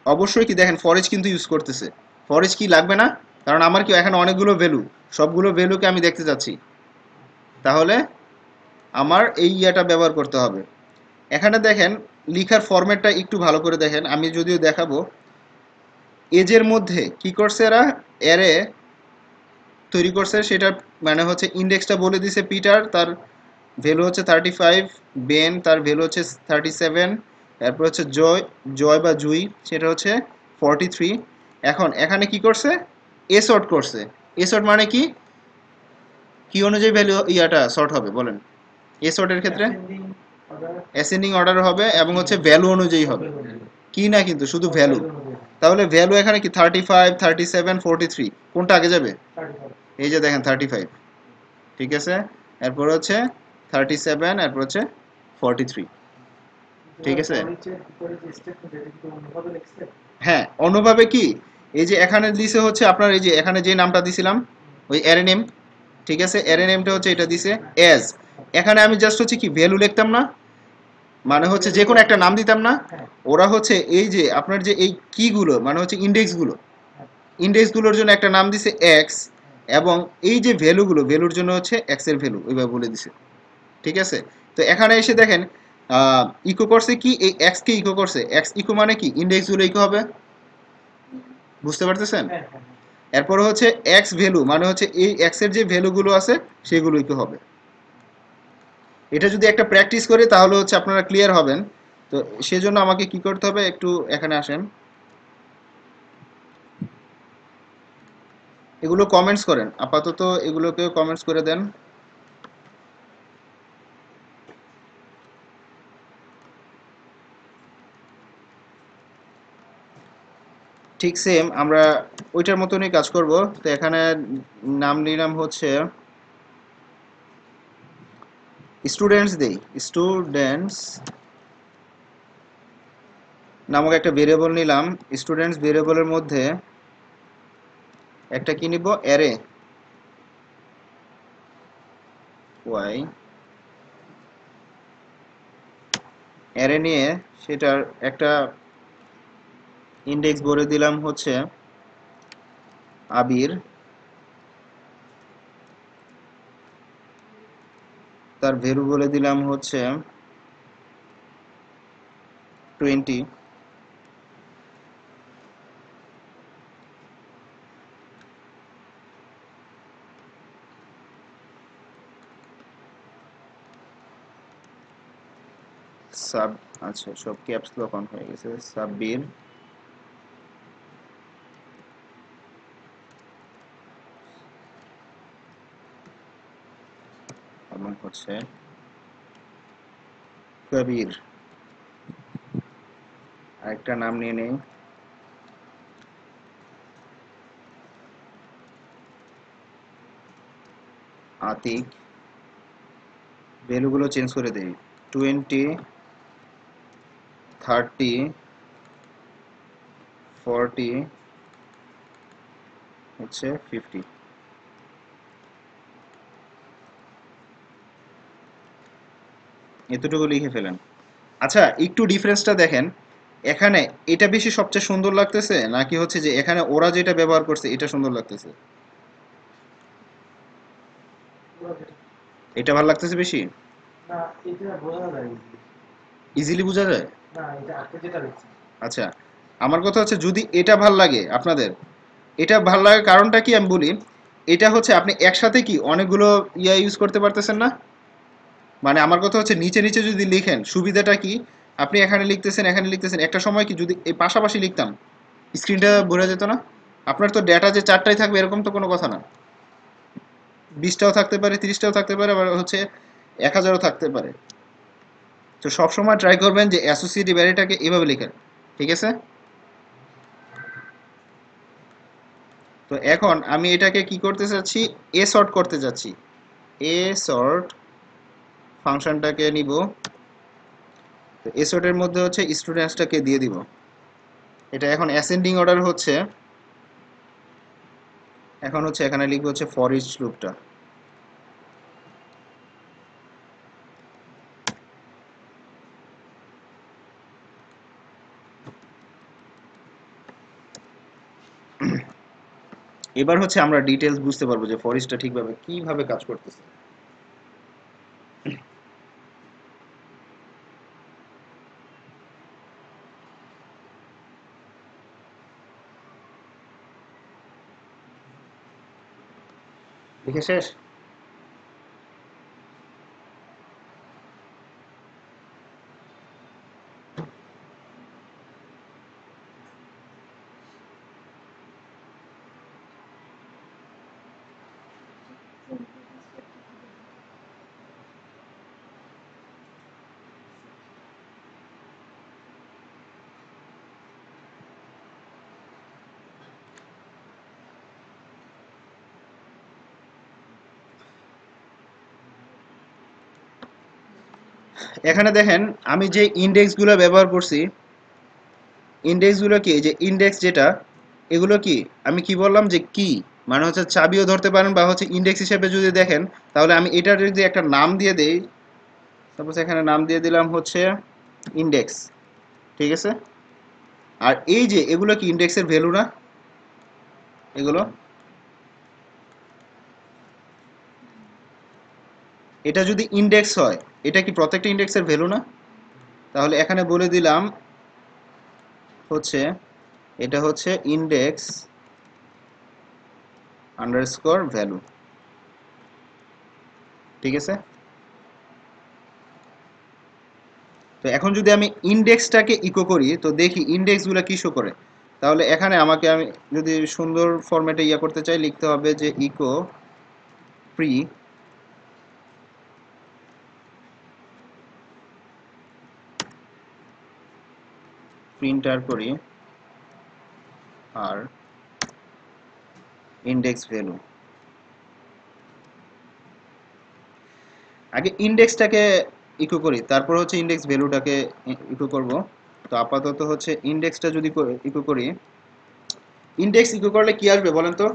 অবশ্যই কি দেখেন ফর ইচ কিন্তু ইউজ করতেছে। ফর ইচ কি লাগবে না, কারণ আমার কি এখানে অনেকগুলো ভ্যালু, সবগুলো ভ্যালুকে আমি দেখতে যাচ্ছি, তাহলে আমার এই ইয়াটা ব্যবহার করতে হবে। এখানে দেখেন লিখার ফরম্যাটটা একটু ভালো করে দেখেন, আমি যদিও দেখাবো। এজের মধ্যে কি করছে এরা, অ্যারে তৈরি করছে, সেটা মানে হচ্ছে ইন্ডেক্সটা বলে দিছে পিটার, তার ভ্যালু হচ্ছে 35, বেন তার ভ্যালু হচ্ছে 37, তারপর হচ্ছে জয় বা জুই সেটা হচ্ছে 43। এখন এখানে কি করছে, এ সর্ট করছে। এ সর্ট মানে কি অনুযায়ী ভ্যালু ইয়াটা সর্ট হবে বলেন। এ সর্টের ক্ষেত্রে ascending order অ্যাসেন্ডিং অর্ডার হবে এবং হচ্ছে ভ্যালু অনুযায়ী হবে, কি না কিন্তু শুধু ভ্যালু। তাহলে ভ্যালু এখানে কি 35, 37, 43 কোনটা আগে যাবে? এই যে দেখেন 35, ঠিক আছে, এরপর হচ্ছে 37, এরপর হচ্ছে 43, ঠিক আছে। হ্যাঁ, অন্যভাবে কি, এই যে এখানে দিছে হচ্ছে আপনার এই যে এখানে যে নামটা দিছিলাম ওই অ্যারে নেম, ঠিক আছে, অ্যারে নেমটা হচ্ছে এটা দিছে এজ। এখানে আমি জাস্ট হচ্ছে কি ভ্যালু লিখতাম না, মানে হচ্ছে যে কোনো একটা নাম দিতাম না, ওরা হচ্ছে এই যে আপনার যে এই কিগুলো মানে হচ্ছে ইন্ডেক্সগুলোর জন্য একটা নাম দিছে এক্স, এবং এই যে ভ্যালুগুলো ভ্যালুর জন্য হচ্ছে এক্স এর ভ্যালু ওইভাবে বলে দিছে, ঠিক আছে। তো এখানে এসে দেখেন ইকো করছে কি, এই এক্স কে ইকো করছে, এক্স ইকো মানে কি ইন্ডেক্সগুলো ইকো হবে, বুঝতে পারতেছেন। এরপরে হচ্ছে এক্স ভ্যালু মানে হচ্ছে এই এক্স এর যে ভ্যালুগুলো আছে সেগুলো ইকো হবে। এটা যদি একটা প্র্যাকটিস করে তাহলে হচ্ছে আপনারা ক্লিয়ার হবেন। তো সেজন্য আমাকে কি করতে হবে, একটু এখানে আসেন, এগুলো কমেন্টস করেন আপাতত, এগুলোকে কমেন্টস করে দেন। ঠিক সেম আমরা ওইটার মতনই কাজ করব। তো এখানে নাম নিলাম হচ্ছে স্টুডেন্টস, দেই স্টুডেন্টস নামক একটা ভেরিয়েবল নিলাম। স্টুডেন্টস ভেরিয়েবলের মধ্যে একটা কি নিব, অ্যারে ওয়াই, অ্যারে নিয়ে সেটার একটা ইন্ডেক্স বলে দিলাম হচ্ছে আবির, তার ভ্যালু বলে দিলাম হচ্ছে 20, সাব, আচ্ছা সব ক্যাপস লক অন হয়ে গেছে, সাব্বির এবং হচ্ছে কবির। আরেকটা নাম নিয়ে নেই, আতিক। ভ্যালুগুলো চেঞ্জ করে দেই, 20, 30, 40 হচ্ছে 50। এতটুকু লিখে ফেলেন। আচ্ছা একটু ডিফারেন্সটা দেখেন, এখানে এটা বেশি সবচেয়ে সুন্দর লাগতেছে নাকি হচ্ছে যে এখানে ওরা যেটা ব্যবহার করছে এটা সুন্দর লাগতেছে? এটা ভালো লাগতেছে বেশি, না এটা বোঝা যায় ইজিলি বোঝা যায়। না এটা আপনি যেটা লিখছেন আচ্ছা আমার কথা হচ্ছে যদি এটা ভাল লাগে আপনাদের, এটা ভাল লাগার কারণটা কি আমি বলি, এটা হচ্ছে আপনি একসাথে কি অনেকগুলো ইয়া ইউজ করতে পারতেছেন না, মানে আমার কথা হচ্ছে নিচে নিচে যদি লিখেন সুবিধাটা কি, আপনি এখানে লিখতেছেন এখানে লিখতেছেন, একটা সময় কি যদি এই পাশাপাশি লিখতাম স্ক্রিনটা ভরে যেত না? আপনার তো ডেটা যে 4টাই থাকবে এরকম তো কোনো কথা না, 20টাও থাকতে পারে, 30টাও থাকতে পারে, আবার হচ্ছে 1000ও থাকতে পারে। তো সবসময় ট্রাই করবেন যে অ্যাসোসিয়েটিভ অ্যারেটাকে এভাবে লেখেন, ঠিক আছে। তো এখন আমি এটাকে কি করতে চাচ্ছি, এ সর্ট করতে যাচ্ছি, এ সর্ট ফাংশনটাকে নিব। তো এ সর্টের মধ্যে হচ্ছে স্টুডেন্টসটাকে দিয়ে দিব, এটা এখন অ্যাসেন্ডিং অর্ডার হচ্ছে, এখন হচ্ছে এখানে লিখবো হচ্ছে ফর ইচ লুপটা। এবার হচ্ছে আমরা ডিটেলস বুঝতে পারবো যে ফর ইচটা ঠিকভাবে কিভাবে কাজ করতেছে। লিখে শেষ? এখানে দেখেন আমি যে ইন্ডেক্সগুলো ব্যবহার করছি, ইন্ডেক্সগুলো কি, এই যে ইন্ডেক্স যেটা, এগুলো কি আমি কি বললাম যে কি, মানে হচ্ছে চাবিও ধরতে পারেন বা হচ্ছে ইন্ডেক্স হিসেবে যদি দেখেন, তাহলে আমি এটার যদি একটা নাম দিয়ে দেই, সাপোজ এখানে নাম দিয়ে দিলাম হচ্ছে ইন্ডেক্স, ঠিক আছে। আর এই যে এগুলো কি ইন্ডেক্সের ভ্যালু না, এগুলো, এটা যদি ইন্ডেক্স হয়, এটা কি প্রত্যেকটা ইন্ডেক্সের ভ্যালু না? তাহলে এখানে বলে দিলাম হচ্ছে এটা হচ্ছে ইন্ডেক্স আন্ডারস্কোর ভ্যালু, ঠিক আছে। তো এখন যদি আমি ইন্ডেক্সটাকে ইকো করি, তো দেখি ইন্ডেক্সগুলো কি শো করে। তাহলে এখানে আমাকে, আমি যদি সুন্দর ফরম্যাটে ইয়া করতে চাই, লিখতে হবে যে ইকো প্রি প্রিন্টার করি আর ইন্ডেক্স ভ্যালু, আগে ইন্ডেক্সটাকে ইকো করি, তারপর হচ্ছে ইন্ডেক্স ভ্যালুটাকে ইকো করব। তো আপাতত হচ্ছে ইন্ডেক্সটা যদি ইকো করি, ইন্ডেক্স ইকো করলে কি আসবে বলেন তো?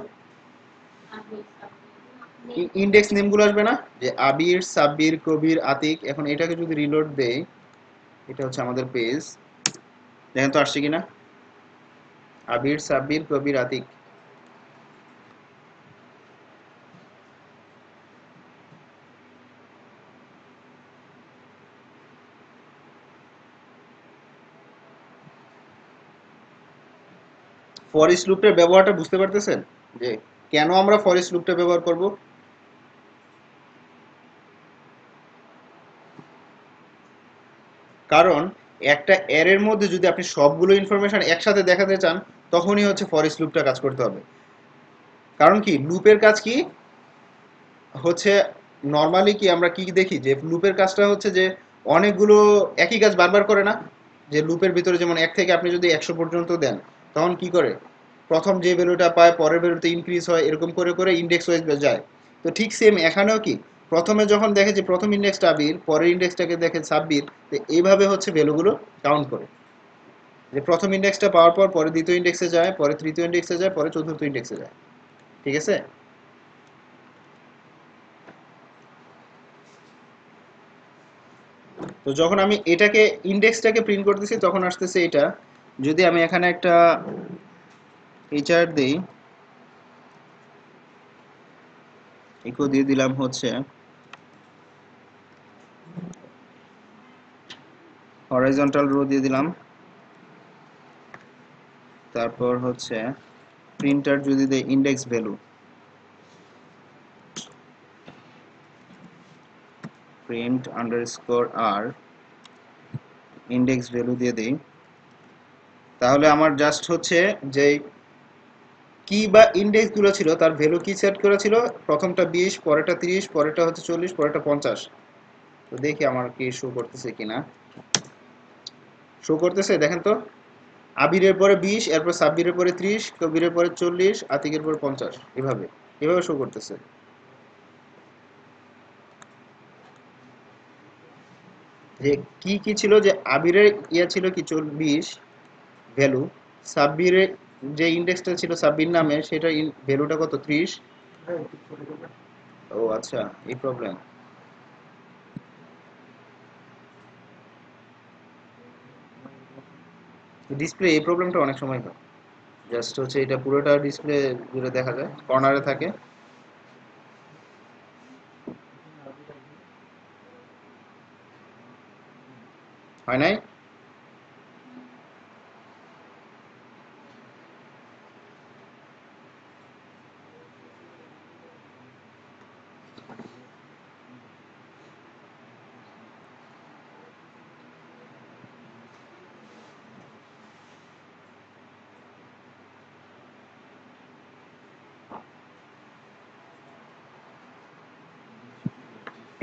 ইন্ডেক্স নেমগুলো আসবে না, যে আবির, সাব্বির, কবির, আতিক। এখন এটাকে যদি রিলোড দেই, এটা হচ্ছে আমাদের পেজ, দেখেন তো আসছে কিনা, আবির, সাব্বির, কবির, আতিক। ফর ইচ লুপের ব্যবহারটা বুঝতে পারতেছেন, যে কেন আমরা ফর ইচ লুপটা ব্যবহার করব? কারণ একটা অ্যারের মধ্যে যদি আপনি সবগুলো ইনফরমেশন একসাথে দেখাতে চান, তখনই হচ্ছে ফর ইচ লুপটা কাজ করতে হবে। কারণ কি, লুপের কাজ কি হচ্ছে, নর্মালি কি আমরা কি দেখি, যে লুপের কাজটা হচ্ছে যে অনেকগুলো একই কাজ বারবার করে না। যে লুপের ভিতরে যেমন 1 থেকে আপনি যদি 100 পর্যন্ত দেন, তখন কি করে, প্রথম যে ভ্যালুটা পায় পরের ভ্যালুতে ইনক্রিজ হয়, এরকম করে করে ইন্ডেক্স ওয়াইজ যায়। তো ঠিক সেম এখানেও কি, প্রথমে যখন দেখে যে প্রথম ইন্ডেক্সটা আবির, পরের ইন্ডেক্সটাকে দেখে সাব্বির, তো এইভাবে হচ্ছে ভ্যালুগুলো কাউন্ট করে। যে প্রথম ইন্ডেক্সটা পাওয়ার পর পরে দ্বিতীয় ইন্ডেক্সে যায়, পরে তৃতীয় ইন্ডেক্সে যায়, পরে চতুর্থ ইন্ডেক্সে যায়, ঠিক আছে। তো যখন আমি এটাকে ইন্ডেক্সটাকে প্রিন্ট করতেছি, তখন আসতেছে এটা। যদি আমি এখানে একটা এইচআর দেই, ইকো দিয়ে দিলাম হচ্ছে হরাইজন্টাল রো দিয়ে দিলাম, তারপর হচ্ছে প্রিন্টার যদি দেই ইন্ডেক্স ভ্যালু, প্রিন্ট আন্ডারস্কোর আর ইন্ডেক্স ভ্যালু দিয়ে দিই, তাহলে আমার জাস্ট হচ্ছে যে কি বা ইন্ডেক্স গুলো ছিল তার ভ্যালু কি সেট করা ছিল, প্রথমটা 20, পরেরটা 30, পরেরটা হচ্ছে 40, পরেরটা 50। তো দেখি আমার কি শো করতেছে কিনা, শো করতেছে দেখেন তো, আবিরের পরে 20, এরপর সাব্বিরের পরে 30, কবিরের পরে 40, আতিকের পরে 50, এভাবে এভাবে শো করতেছে। যে কি কি ছিল, যে আবিরের ইয়া ছিল কি 20 ভ্যালু, সাব্বিরের যে ইন্ডেক্সটা ছিল সাব্বির নামে, সেটা ভ্যালুটা কত, 30। ও আচ্ছা, এই প্রবলেম, ডিসপ্লে এই প্রবলেমটা অনেক সময় হয়। জাস্ট হচ্ছে এটা পুরোটা ডিসপ্লে জুড়ে দেখা যায়, কর্নারে থাকে, হয় নাই।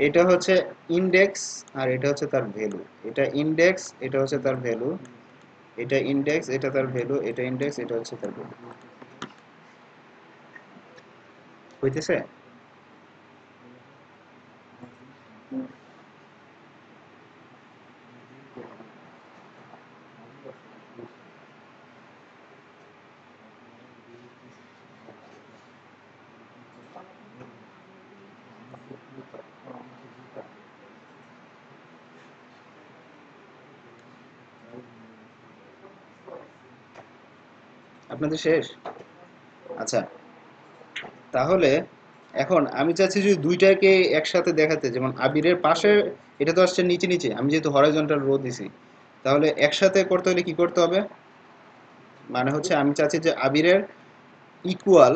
এটা হচ্ছে ইন্ডেক্স আর এটা হচ্ছে তার ভ্যালু, এটা ইন্ডেক্স, এটা হচ্ছে তার ভ্যালু, এটা ইন্ডেক্স, এটা তার ভ্যালু, এটা ইন্ডেক্স, এটা হচ্ছে তার ভ্যালু, হইতেছে। আপনাদের শেষ? আচ্ছা, তাহলে এখন আমি চাচ্ছি যদি দুইটাকে একসাথে দেখাতে, যেমন আবিরের পাশে এটা তো আসছে নিচে নিচে, আমি যেহেতু হরাইজন্টাল রো দিছি, তাহলে একসাথে করতে হলে কি করতে হবে? মানে হচ্ছে আমি চাচ্ছি যে আবিরের ইকুয়াল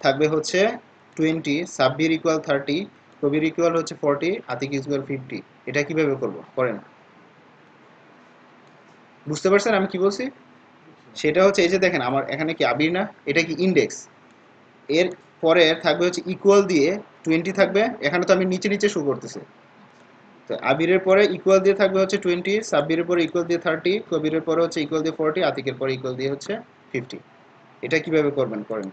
থাকবে হচ্ছে 20, সাব্বির ইকুয়াল 30, কবির ইকুয়াল হচ্ছে 40, আতিক ইকুয়াল 50। এটা কিভাবে করব করেন? বুঝতে পারছেন আমি কি বলছি? সেটা হচ্ছে এই যে দেখেন আমার এখানে কি আবির না, এটা কি ইন্ডেক্স, এর পরে থাকবে হচ্ছে ইকুয়াল দিয়ে 20 থাকবে, এখানে তো আমি নিচে নিচে শো করতেছে, তো আবিরের পরে ইকুয়াল দিয়ে থাকবে হচ্ছে 20, সাব্বিরের পরে ইকুয়াল দিয়ে 30, কবিরের পরে হচ্ছে ইকুয়াল দিয়ে 40, আতিকের পরে ইকুয়াল দিয়ে হচ্ছে 50। এটা কিভাবে করবেন করেন?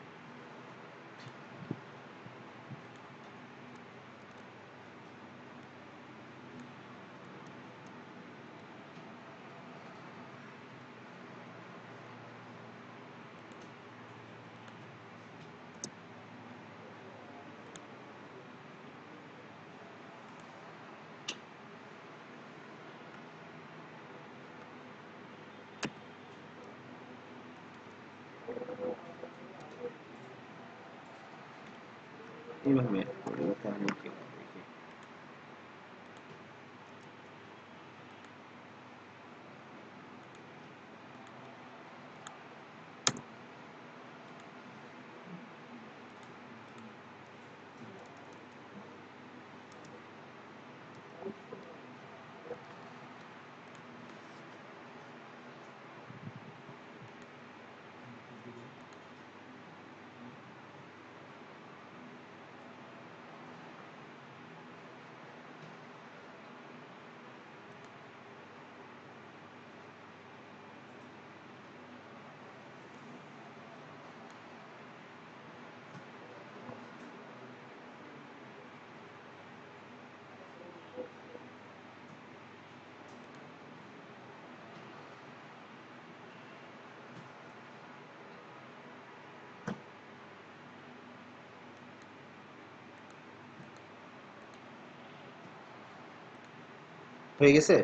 এইভাবে করি তাহলে কি হয় দেখি। হয়ে গেছে?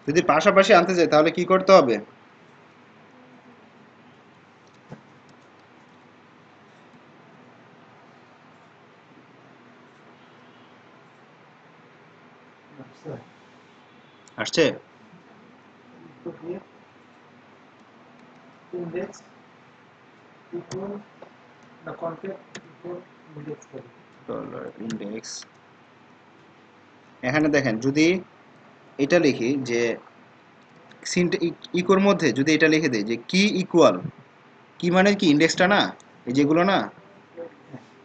যদি পাশাপাশি আনতে চাই তাহলে কি করতে হবে? আচ্ছা, আসছে? তো দিয়ে ইন্ডেক্স ইকুয়াল না কনকেট ইকুয়াল ইন্ডেক্স করি। ডলার ইন্ডেক্স, এখানে দেখেন যদি এটা লিখি যে ইকোর মধ্যে যদি এটা লিখে দেই যে কি ইকুয়াল, কি মানে কি ইন্ডেক্সটা না, এই যেগুলো না,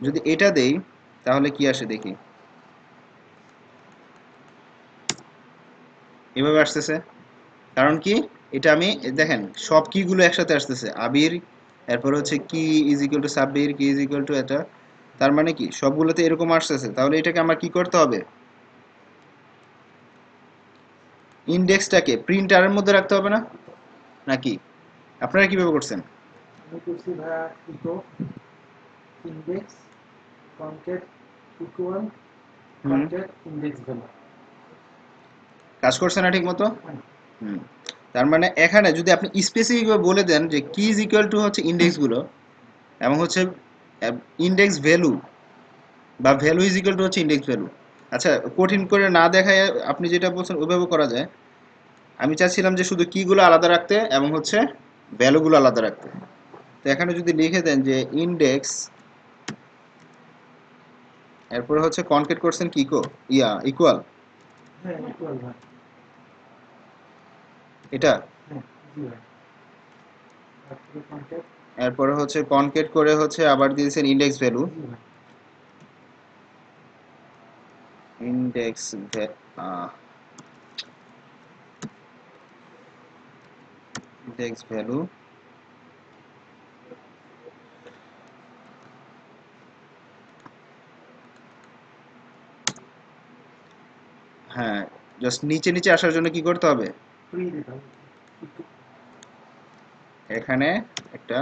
যদি এটা দেই তাহলে কি আসে দেখি, এভাবে আসতেছে। কারণ কি, এটা আমি দেখেন সব কি গুলো একসাথে আসতেছে, আবির, এরপর হচ্ছে কি ইজ ইকুয়াল টু সাব্বির, কি ইজ ইকুয়াল টু এটা, তার মানে কি সবগুলোতে এরকম আসতেছে, তাহলে এটাকে আমার কি করতে হবে? ইন্ডেক্সটাকে প্রিন্টারের মধ্যে রাখতে হবে না নাকি? আপনারা কিভাবে করছেন? আমি করছি ভাইয়া ইকো ইন্ডেক্স কনকেট ইকুয়াল হুম, কনকেট ইন্ডেক্স ভ্যালু। কাজ করছে না ঠিক মতো? হুম, তার মানে এখানে যদি আপনি স্পেসিফিক ভাবে বলে দেন যে কি ইজ ইকুয়াল টু হচ্ছে ইন্ডেক্স গুলো, এবং হচ্ছে ইন্ডেক্স ভ্যালু বা ভ্যালু ইজ ইকুয়াল টু হচ্ছে ইন্ডেক্স ভ্যালু। আচ্ছা, কঠিন করে না দেখায় আপনি যেটা বলছেন ওইভাবে করা যায়। আমি চাচ্ছিলাম যে শুধু কি গুলো আলাদা রাখতে এবং হচ্ছে ভ্যালু গুলো আলাদা রাখতে। তো এখানে যদি লিখে দেন যে ইন্ডেক্স, এরপরে হচ্ছে কনকেট করছেন কি ইকুয়াল, হ্যাঁ ইকুয়াল ভাই। এটা, হ্যাঁ জি ভাই। তারপরে কনকেট এরপরে হচ্ছে কনকেট করে হচ্ছে আবার দিয়েছেন ইন্ডেক্স ভ্যালু, জি ভাই। ইন্ডেক্স ইন্ডেক্স ভ্যালু, হ্যাঁ, জাস্ট নিচে নিচে আসার জন্য কি করতে হবে? ফ্রি দিতে হবে একটু। এখানে একটা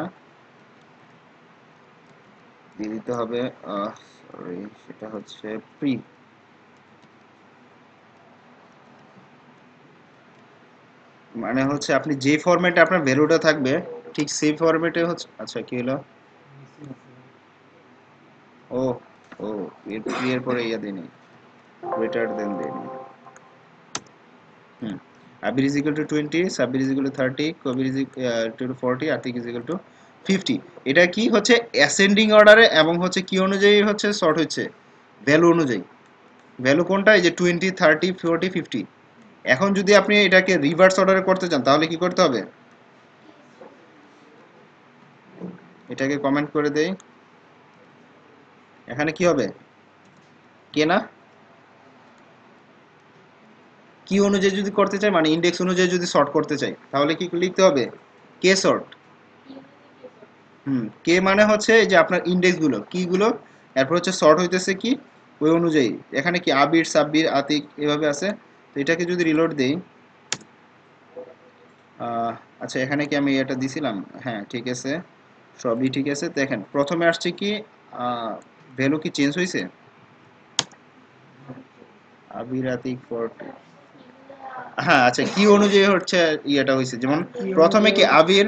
দিয়ে দিতে হবে, সরি, সেটা হচ্ছে প্রি, মানে হচ্ছে আপনি যে ফরম্যাটে আপনার ভ্যালুটা থাকবে ঠিক সেই ফরম্যাটে হচ্ছে। আচ্ছা কি হলো? ও, ও, এর প্রি এর পরে ইয়া দিইনি, গ্রেটার দেন দিইনি। Hmm, Abir is equal to 20, Sabbir is equal to 30, Kabir is equal to 40, Atik is equal to 50। এটা কি হচ্ছে অ্যাসেন্ডিং অর্ডারে এবং হচ্ছে কি অনুযায়ী হচ্ছে সর্ট হচ্ছে, ভ্যালু অনুযায়ী। ভ্যালু কোনটা? এই যে 20, 30, 40, 50। এখন যদি আপনি এটাকে রিভার্স অর্ডারে করতে চান তাহলে কি করতে হবে? এটাকে কমেন্ট করে দেই। এখানে কি হবে? কে না, কি অনুযায়ী যদি করতে চাই, মানে ইন্ডেক্স অনুযায়ী যদি সর্ট করতে চাই তাহলে কি লিখতে হবে? কে সর্ট। হুম, কে মানে হচ্ছে এই যে আপনার ইন্ডেক্স গুলো কি গুলো, এরপর হচ্ছে সর্ট হইতেছে কি ওই অনুযায়ী। এখানে কি আবির, সাব্বির, আতিক এভাবে আছে। তো এটাকে যদি রিলোড দেই, আচ্ছা এখানে কি আমি এটা দিছিলাম? হ্যাঁ ঠিক আছে, সবই ঠিক আছে। দেখেন প্রথমে আসছে কি, ভ্যালু কি চেঞ্জ হয়েছে? আবির, আতিক, 40। হ্যাঁ আচ্ছা, কি অনুযায়ী হচ্ছে ইয়েটা হয়েছে, যেমন কি প্রথমে কি অনুযায়ী আবির,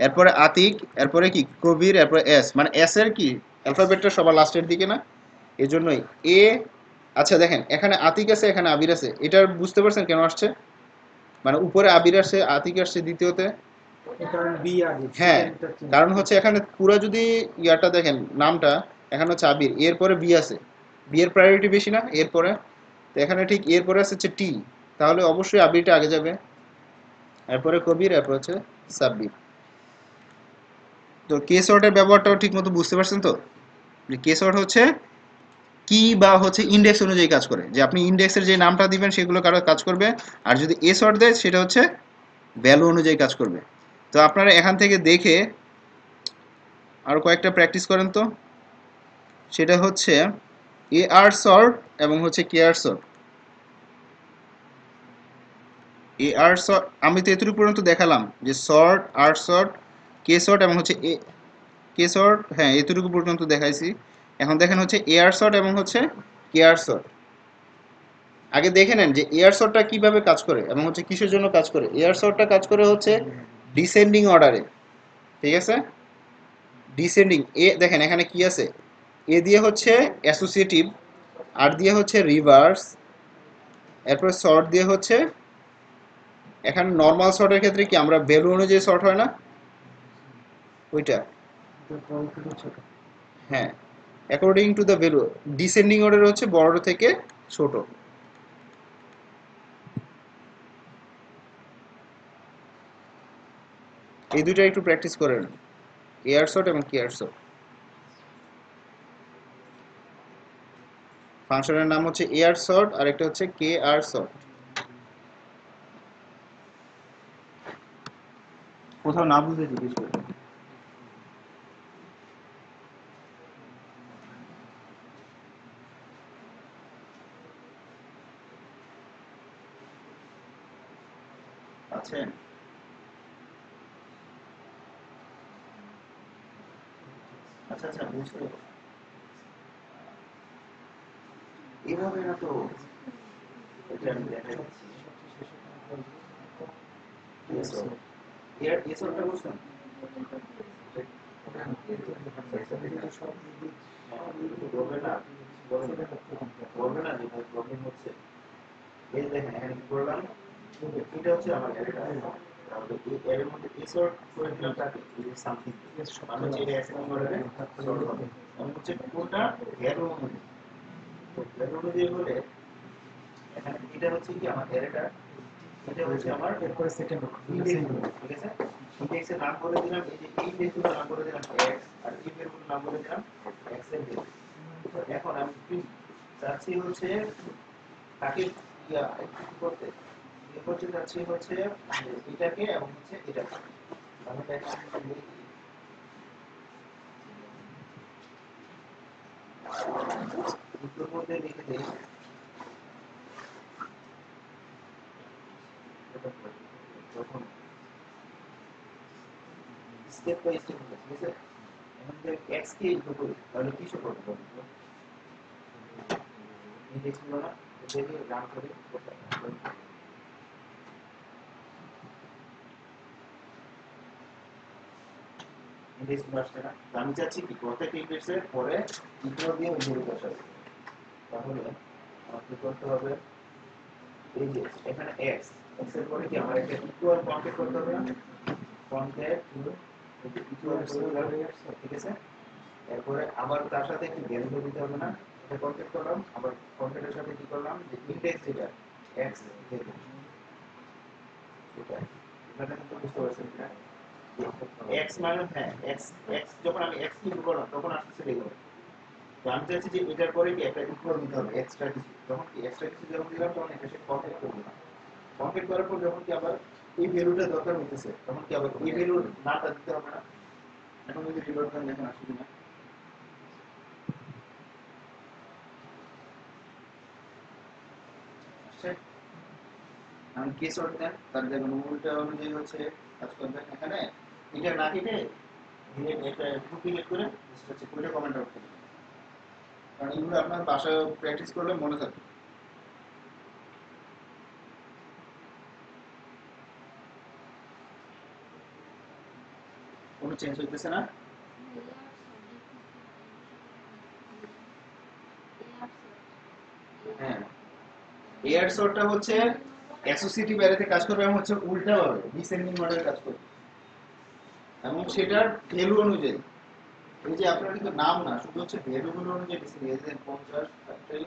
এরপরে আতিক, এরপরে কি কবির, এরপরে এস, মানে এস এর কি অ্যালফাবেটটা সবার লাস্টের দিকে না, এজন্যই এ। আচ্ছা দেখেন এখানে আতিক আছে, এখানে আবির আছে, এটা বুঝতে পারছেন কেন আসছে? মানে উপরে আবির আসছে, আতিক আসছে দ্বিতীয়তে। কারণ বি আগে হ্যাঁ, সিরিয়ালটা চেঞ্জ কারণ হচ্ছে করছে। এখানে পুরো যদি ইয়াটা দেখেন নামটা, এখানে হচ্ছে আবির, এরপরে বি আছে, বি এর প্রায়োরিটি বেশি না এরপরে। তো এখানে ঠিক এরপরে আছে হচ্ছে টি, তাহলে অবশ্যই আবিরটা আগে যাবে, এরপরে কবির, এরপর হচ্ছে সাব্বির। তো কে সর্টের ব্যবহারটাও ঠিক মতো বুঝতে পারছেন তো, যে কে সর্ট হচ্ছে কি বা হচ্ছে ইন্ডেক্স অনুযায়ী কাজ করে, যে আপনি ইন্ডেক্সের যে নামটা দিবেন সেগুলো কারো কাজ করবে, আর যদি এ সর্ট দেয় সেটা হচ্ছে ভ্যালু অনুযায়ী কাজ করবে। তো আপনারা এখান থেকে দেখে আর কয়েকটা প্র্যাকটিস করেন তো, সেটা হচ্ছে এ আর সর্ট এবং হচ্ছে কে আর সর্ট। এ আর সর্ট আমি তো এতটুকু পর্যন্ত দেখালাম, যে সর্ট, আর সর্ট, কে সর্ট এবং হচ্ছে এ কে সর্ট, হ্যাঁ এতটুকু পর্যন্ত দেখাইছি। এখন দেখেন হচ্ছে এ আর সর্ট এবং হচ্ছে কে আর সর্ট। আগে দেখে নেন যে এয়ার সর্টটা কিভাবে কাজ করে এবং হচ্ছে কিসের জন্য কাজ করে। এয়ার সর্টটা কাজ করে হচ্ছে ডিসেন্ডিং অর্ডারে, ঠিক আছে? ডিসেন্ডিং এ, দেখেন এখানে কি আছে, এ দিয়ে হচ্ছে অ্যাসোসিয়েটিভ, আর দিয়ে হচ্ছে রিভার্স, এরপর সর্ট দিয়ে হচ্ছে, এখানে নর্মাল সর্টের ক্ষেত্রে কি আমরা ভ্যালু অনুযায়ী সর্ট হয় না ওইটা, বড় থেকে ছোট। হ্যাঁ according to the value. Descending order হচ্ছে বড় থেকে ছোট। এই দুইটা একটু প্র্যাকটিস করেন, এয়ার সর্ট এবং কেয়ার সর্ট। ফাংশনের নাম হচ্ছে এয়ার সর্ট আর একটা হচ্ছে কে আর সর্ট। কোথাও না বুঝলে জিজ্ঞেস করবেন। আছেন? আচ্ছা আচ্ছা বুঝতে পারছি। এভাবে না তো, এটা আমি দেখাচ্ছি। এর এসরটা বুঝছেন? বলবে না, বলবে না, বলবে না যে ভাই প্রবলেম হচ্ছে। এই দেখেন এখানে কি করলাম, এটা হচ্ছে আমার অ্যারেটা। তাহলে এই অ্যারের মধ্যে এসর করে দিলাম তাকে সামথিং, মানে হচ্ছে এটা অ্যাসাইন করে সর্ট হবে। এবং হচ্ছে কোনটা ভ্যালু অনুযায়ী, ভ্যালু অনুযায়ী হলে এখানে এটা হচ্ছে কি আমার অ্যারেটা, এটা হচ্ছে আমার এরপরে সেকেন্ড ইন্ডেক্স, ঠিক আছে? ইন্ডেক্সের নাম বলে দিলাম, এই যে এই ইন্ডেক্সগুলোর নাম বলে দিলাম x, আর এই ভ্যালুগুলোর নাম বলে দিলাম x এর ভ্যালু। তো এখন আমি কি চাচ্ছি হচ্ছে তাকে কি করতে, কি করতে চাচ্ছি হচ্ছে এটাকে এবং হচ্ছে এটাকে। তাহলে এখন আমি লিখি, দুটোর মধ্যে লিখে দিই যখন স্টেপ বাই স্টেপ, ঠিক আছে? এখন যদি x কে ইকুয়াল করি তাহলে কি শো করবে? ইন্ডেক্স গুলো না দেখি রান করে ইন্ডেক্স গুলো আসছে না। তো আমি চাচ্ছি কি প্রত্যেক ইন্ডেক্সের পরে ইকুয়াল দিয়ে ভ্যালু বসাবো। তাহলে আমার কি করতে হবে, এই যে এখানে এক্স, এক্স এর পরে কি আমার একটা ইকুয়াল কনকেট করতে হবে না, কনকেট ইকুয়াল ঠিক আছে। এরপরে আবার তার সাথে একটি ভ্যালু দিতে হবে না, এটা কনকেট করলাম, আবার কনকেটের সাথে কি করলাম যে ইন্ডেক্স যেটা এক্স ভ্যালু এটা, এটা কিন্তু বুঝতে পারছেন না এক্স মানে হ্যাঁ এক্স, এক্স যখন আমি এক্স কিউব করলাম তখন আসছে এগুলো। তো আমি চাইছি যে এটার পরে কি একটা ইকুয়াল দিতে হবে এক্সট্রা কিছু, যখন কি এক্সট্রা কিছু যখন দিলাম তখন এটা সে কনকেট করবে না, কনকেট করার পর যখন কি আবার এই ভ্যালুটা দরকার হইতেছে তখন কি আবার এই ভ্যালুর নামটা দিতে হবে না। এখন যদি রিলোড করেন দেখেন আসবে না, আসছে। এখন কেস অর্ড দেন, তার দেখুন উল্টা অনুযায়ী হচ্ছে কাজ করবেন। এখানে এটা না কেটে এটা ডুপ্লিকেট করে হচ্ছে কোডে কমেন্ট আউট করবেন, কারণ এগুলো আপনার বাসায় প্র্যাকটিস করলে মনে থাকবে। কোনো চেঞ্জ হইতেছে না। হ্যাঁ, এয়ার শটটা হচ্ছে অ্যাসোসিয়েটিভ অ্যারেতে কাজ করবে এবং হচ্ছে উল্টা ভাবে ডিসেন্ডিং মডেল কাজ করবে এবং সেটার ভ্যালু অনুযায়ী, এই যে আপনার কিন্তু নাম না, শুধু হচ্ছে ভ্যালুগুলো অনুযায়ী ডিসেন্ডিং, এই যে 50 50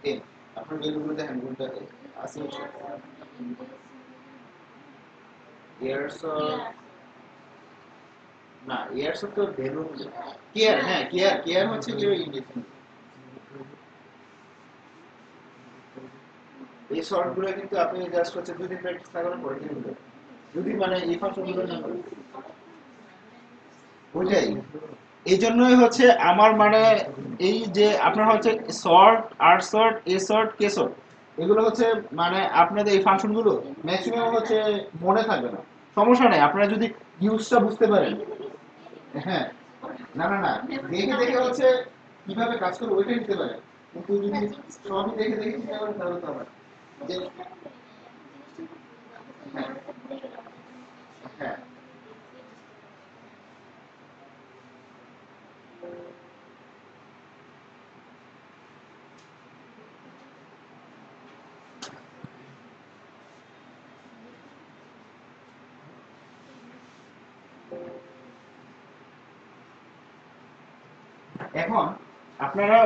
10 আপনার ভ্যালুগুলো দেখেন উল্টা আছে হচ্ছে এয়ার শট না, এয়ার শট তো ভ্যালু অনুযায়ী কেয়ার, হ্যাঁ কেয়ার, কেয়ার হচ্ছে কি ইন্ডেক্স। এই শর্ট গুলো কিন্তু আপনি জাস্ট হচ্ছে দুই দিন প্র্যাকটিস না করার পরে কিন্তু যদি মানে এই ফাংশনগুলো না করেন ওইটাই, এই জন্যই হচ্ছে আমার মানে এই যে আপনার হচ্ছে sort R sort A sort K sort এগুলো হচ্ছে মানে আপনাদের এই ফাংশনগুলো ম্যাক্সিমাম হচ্ছে মনে থাকবে না, সমস্যা নেই আপনারা যদি ইউজটা বুঝতে পারেন। হ্যাঁ, না না না, দেখে দেখে হচ্ছে কিভাবে কাজ করবে ওইটা নিতে পারেন, কিন্তু যদি সবই দেখে দেখে চিন্তা করেন তাহলে তো হবে না। যে হ্যাঁ হ্যাঁ, এখন আপনারা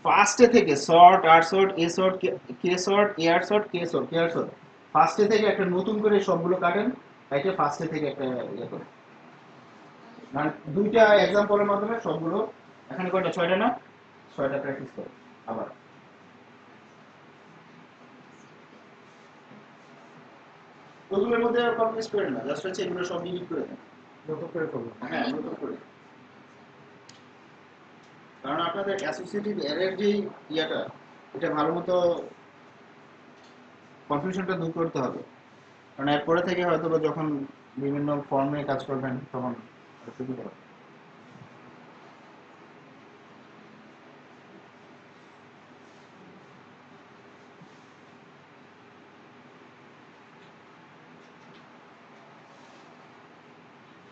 ফার্স্টে থেকে sort R sort A sort K sort AR sort K sort K R sort ফার্স্টে থেকে একটা নতুন করে সবগুলো কাটেন, এটা ফার্স্টে থেকে একটা ইয়ে করেন, মানে দুইটা এক্সাম্পলের মাধ্যমে সবগুলো, এখানে কয়টা ছয়টা না, ছয়টা প্র্যাকটিস করেন আবার। ওগুলোর মধ্যে আর কমপ্লিট করেন না, জাস্ট হচ্ছে এগুলো সব ডিলিট করে দেন, নতুন করে করবো। হ্যাঁ নতুন করে, কারণ আপনাদের অ্যাসোসিয়েটিভ অ্যারের যে ইয়াটা এটা ভালো মতো কনফিউশনটা দূর করতে হবে, কারণ এরপরে থেকে হয়তো বা যখন বিভিন্ন ফর্মে কাজ করবেন তখন সুবিধা হবে।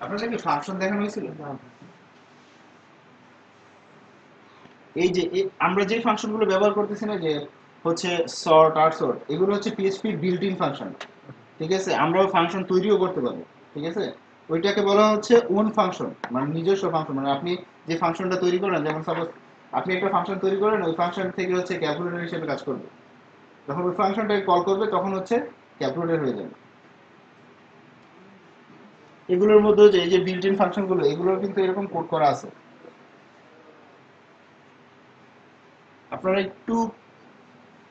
আপনাদের কি ফাংশন দেখানো হয়েছিল? এই যে আমরা যে ফাংশনগুলো ব্যবহার করতেছি না, যে হচ্ছে সর্ট আর সর্ট, এগুলো হচ্ছে পিএইচপি বিল্ট ইন ফাংশন, ঠিক আছে, আমরাও ফাংশন তৈরিও করতে পারবো, ঠিক আছে। ওইটাকে বলা হচ্ছে ওন ফাংশন, মানে নিজস্ব ফাংশন, মানে আপনি যে ফাংশনটা তৈরি করেন, যেমন সাপোজ আপনি একটা ফাংশন তৈরি করেন, ওই ফাংশন থেকে হচ্ছে ক্যালকুলেটর হিসেবে কাজ করবে, যখন ওই ফাংশনটাকে কল করবে তখন হচ্ছে ক্যালকুলেটর হয়ে যাবে। এগুলোর মধ্যে যে এই যে বিল্ট ইন ফাংশনগুলো, এগুলোর কিন্তু এরকম কোড করা আছে, আপনারা একটু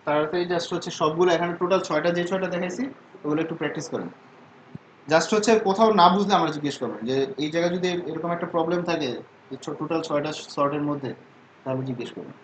তাড়াতাড়ি জাস্ট হচ্ছে সবগুলো, এখানে টোটাল ছয়টা, যে ছয়টা দেখাইছি ওগুলো একটু প্র্যাকটিস করেন। জাস্ট হচ্ছে কোথাও না বুঝলে আমরা জিজ্ঞেস করবেন, যে এই জায়গায় যদি এরকম একটা প্রবলেম থাকে টোটাল ছয়টা শর্টের মধ্যে, তাহলে জিজ্ঞেস করবেন।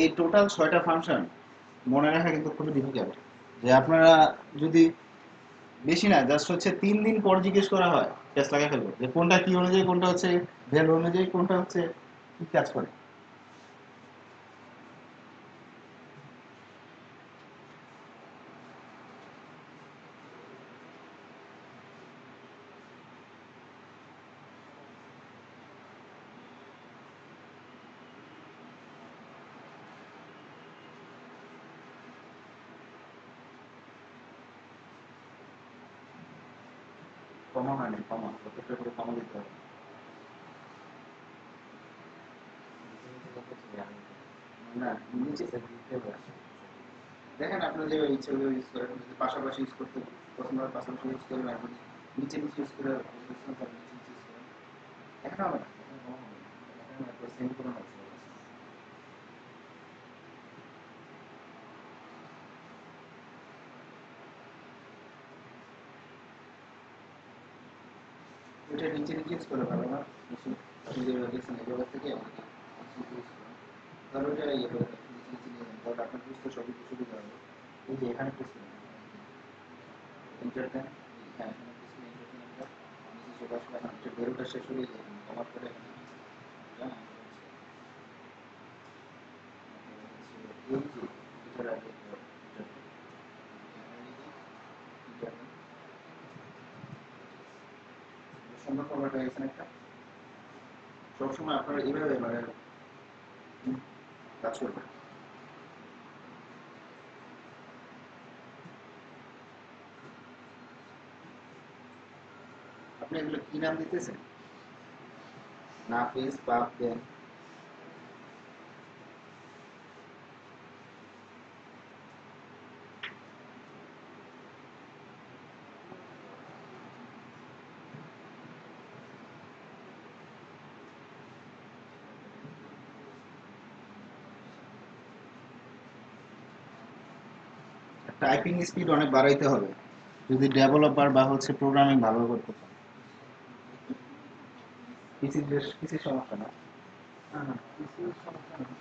এই টোটাল 6টা ফাংশন মনে রাখা কিন্তু খুবই ডিফিকাল্ট। যে আপনারা যদি বেশি না জাস্ট হচ্ছে 3 দিন পর জিজ্ঞেস করা হয়, টেস্ট লাগাই ফেলবে যে কোনটা কি অনুযায়ী, কোনটা হচ্ছে ভ্যালু অনুযায়ী, কোনটা হচ্ছে কি কাজ করে। কমা হয় না, কমা প্রত্যেকটা করে কমা দিতে হবে। না নিচে দেখেন আপনার যে ইচ্ছে ইউজ করেন, যদি পাশাপাশি ইউজ করতে পছন্দ হয় পাশাপাশি ইউজ করেন, আর যদি নিচে নিচে ইউজ করে নিচে নিচে ইউজ করেন, এখন হবে না, সেম কোনো না। এটা নিচে নিচে ইউজ করে ভালো না, বেশি আপনি যে দেখছেন এগুলো থেকে নিচে ইউজ করেন, ধরো এটা ইয়ে করে নিচে নিচে নিয়ে যান, তাহলে আপনার বুঝতে সুবিধা হবে। এই যে এখানে প্রেস করেন, এন্টার দেন, হ্যাঁ এখানে প্রেস করে এন্টার দেন, আমরা নিচে চলে আসলে এখন এটা বেরোটা শেষ হয়ে যায়, কমার পরে এখানে এটা এই যে এটার আগে সুন্দর ফরম্যাট হয়ে গেছে একটা। সবসময় আপনারা এইভাবে মানে কাজ করবেন। আপনি এগুলো কি নাম দিতেছেন? নাফিস বাপ দেন, টাইপিং স্পিড অনেক বাড়াইতে হবে যদি ডেভেলপার বা হচ্ছে প্রোগ্রামিং ভালো করতে চান। কিছু সমস্যা না। হ্যাঁ, কিছু সমস্যা নেই।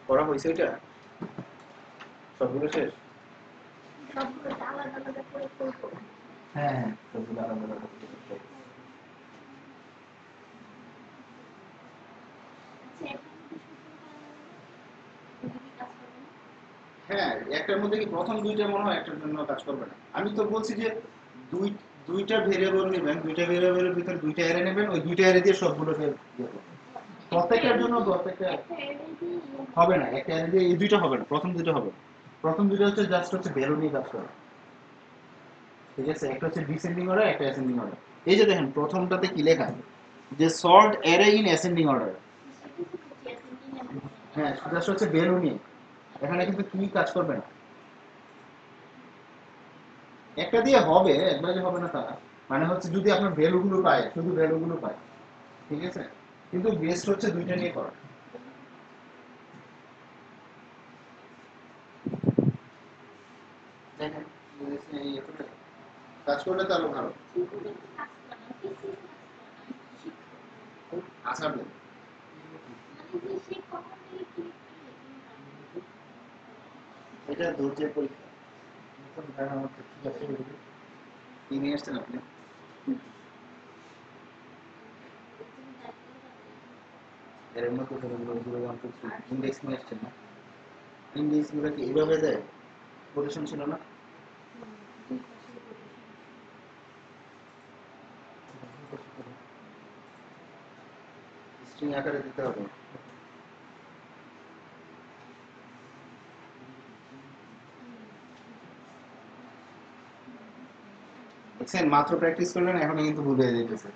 করা হয়েছে এটা সবগুলো শেষ সবগুলো আলাদা আলাদা করে করবো। হ্যাঁ হ্যাঁ সবগুলো আলাদা আলাদা করে করতে হবে। আচ্ছা, এখন যদি শুক্রবার কাজ করবে না? হ্যাঁ একটার মধ্যে কি প্রথম দুইটা মনে হয় একটার জন্য কাজ করবে না আমি তো বলছি যে দুইটা ভেরিয়েবল নেবেন দুইটা ভেরিয়েবলের ভিতরে দুইটা অ্যারে নেবেন ওই দুইটা অ্যারে দিয়ে সবগুলোকে ইয়ে করবেন। প্রত্যেকটার জন্য প্রত্যেকটা একটা array দিয়ে হবে না একটা অ্যারে দিয়ে এই দুইটা হবে না প্রথম দুইটা হবে না। প্রথম দুইটা হচ্ছে জাস্ট হচ্ছে ভ্যালু নিয়ে কাজ করা ঠিক আছে একটা হচ্ছে ডিসেন্ডিং অর্ডার একটা অ্যাসেন্ডিং অর্ডার এই যে দেখেন প্রথমটাতে কি লেখা যে sort array in ascending order সেটা তো বুঝি ascending and descending। হ্যাঁ জাস্ট হচ্ছে ভ্যালু নিয়ে এখানে কিন্তু কি কাজ করবে না একটা দিয়ে হবে একবারে হবে না তা মানে হচ্ছে যদি আপনার ভ্যালুগুলো পায় শুধু ভ্যালুগুলো পায় ঠিক আছে কিন্তু বেস্ট হচ্ছে দুইটা নিয়ে করা দেখেন বুঝেছেন এই এতটা কাজ করলে তো আরো ভালো কিন্তু কাজ করে না, কিছুই কাজ করে না, শিখতে হবে। আসার দেন মানে যে সে কখন থেকে কি এটা ধৈর্যের পরীক্ষা কি নিয়ে আসছেন আপনি এর মধ্যে ধরুন ইন্ডেক্স নিয়ে আসছেন না ইন্ডেক্স গুলো কি এইভাবে দেয় পজিশন ছিল না স্ট্রিং আকারে দিতে হবে দেখছেন মাত্র প্র্যাকটিস করলেন এখন কিন্তু ভুলে যেতেছে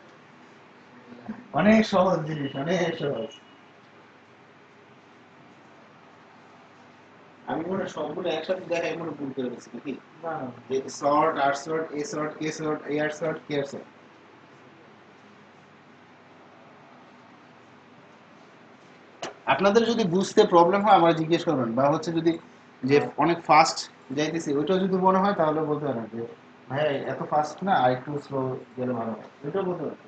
অনেক সহজ জিনিস অনেক সহজ আমি মনে হয় সবগুলো একসাথে দেখাই মনে ভুল করে গেছি নাকি যে সর্ট আর সর্ট এ সর্ট কে সর্ট এ আর সর্ট কে আর সর্ট আপনাদের যদি বুঝতে প্রবলেম হয় আমার জিজ্ঞেস করবেন বা হচ্ছে যদি যে অনেক ফাস্ট যাইতেছি ওইটা যদি মনে হয় তাহলে বলতে পারেন যে ভাই এত ফাস্ট না আর একটু স্লো গেলে ভালো হয় ওইটাও বলতে পারেন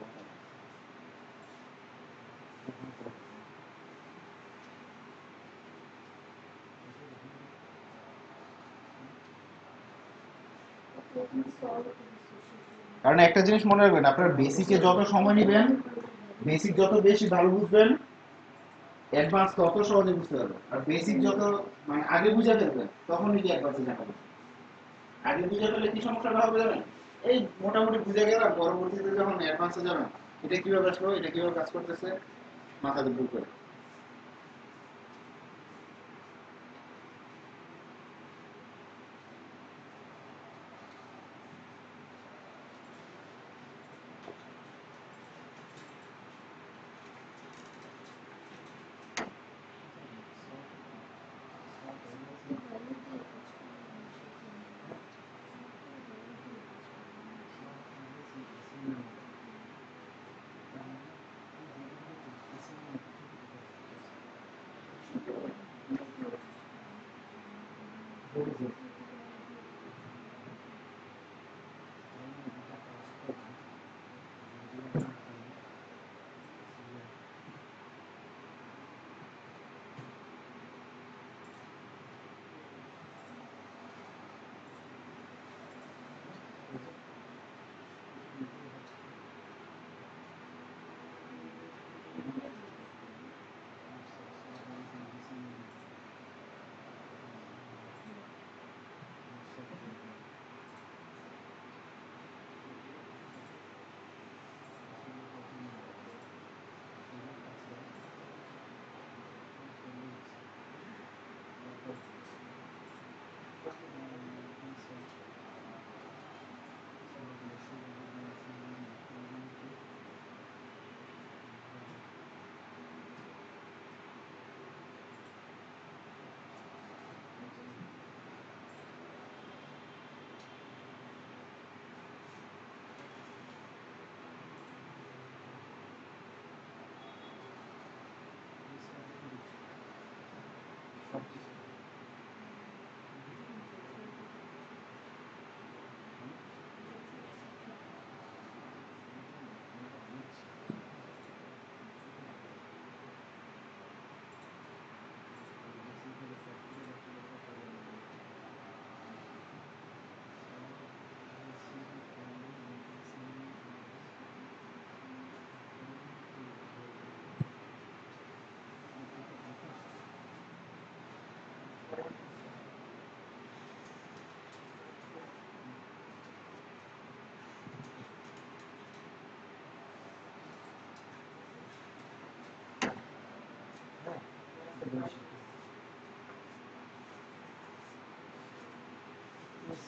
কারণ একটা জিনিস মনে রাখবেন আপনার বেসিকে যত সময় নেবেন বেসিক যত বেশি ভালো বুঝবেন অ্যাডভান্স তত সহজে বুঝতে পারবেন আর বেসিক যত মানে আগে বুঝে ফেলবেন তখনই কি অ্যাডভান্সে জানা যাবে আগে বুঝে ফেললে কি সমস্যাটা হবে জানেন এই মোটামুটি বুঝে গেলাম পরবর্তীতে যখন অ্যাডভান্সে যাবেন এটা কিভাবে আসলো এটা কিভাবে কাজ করতেছে মাথাতে ভুল করে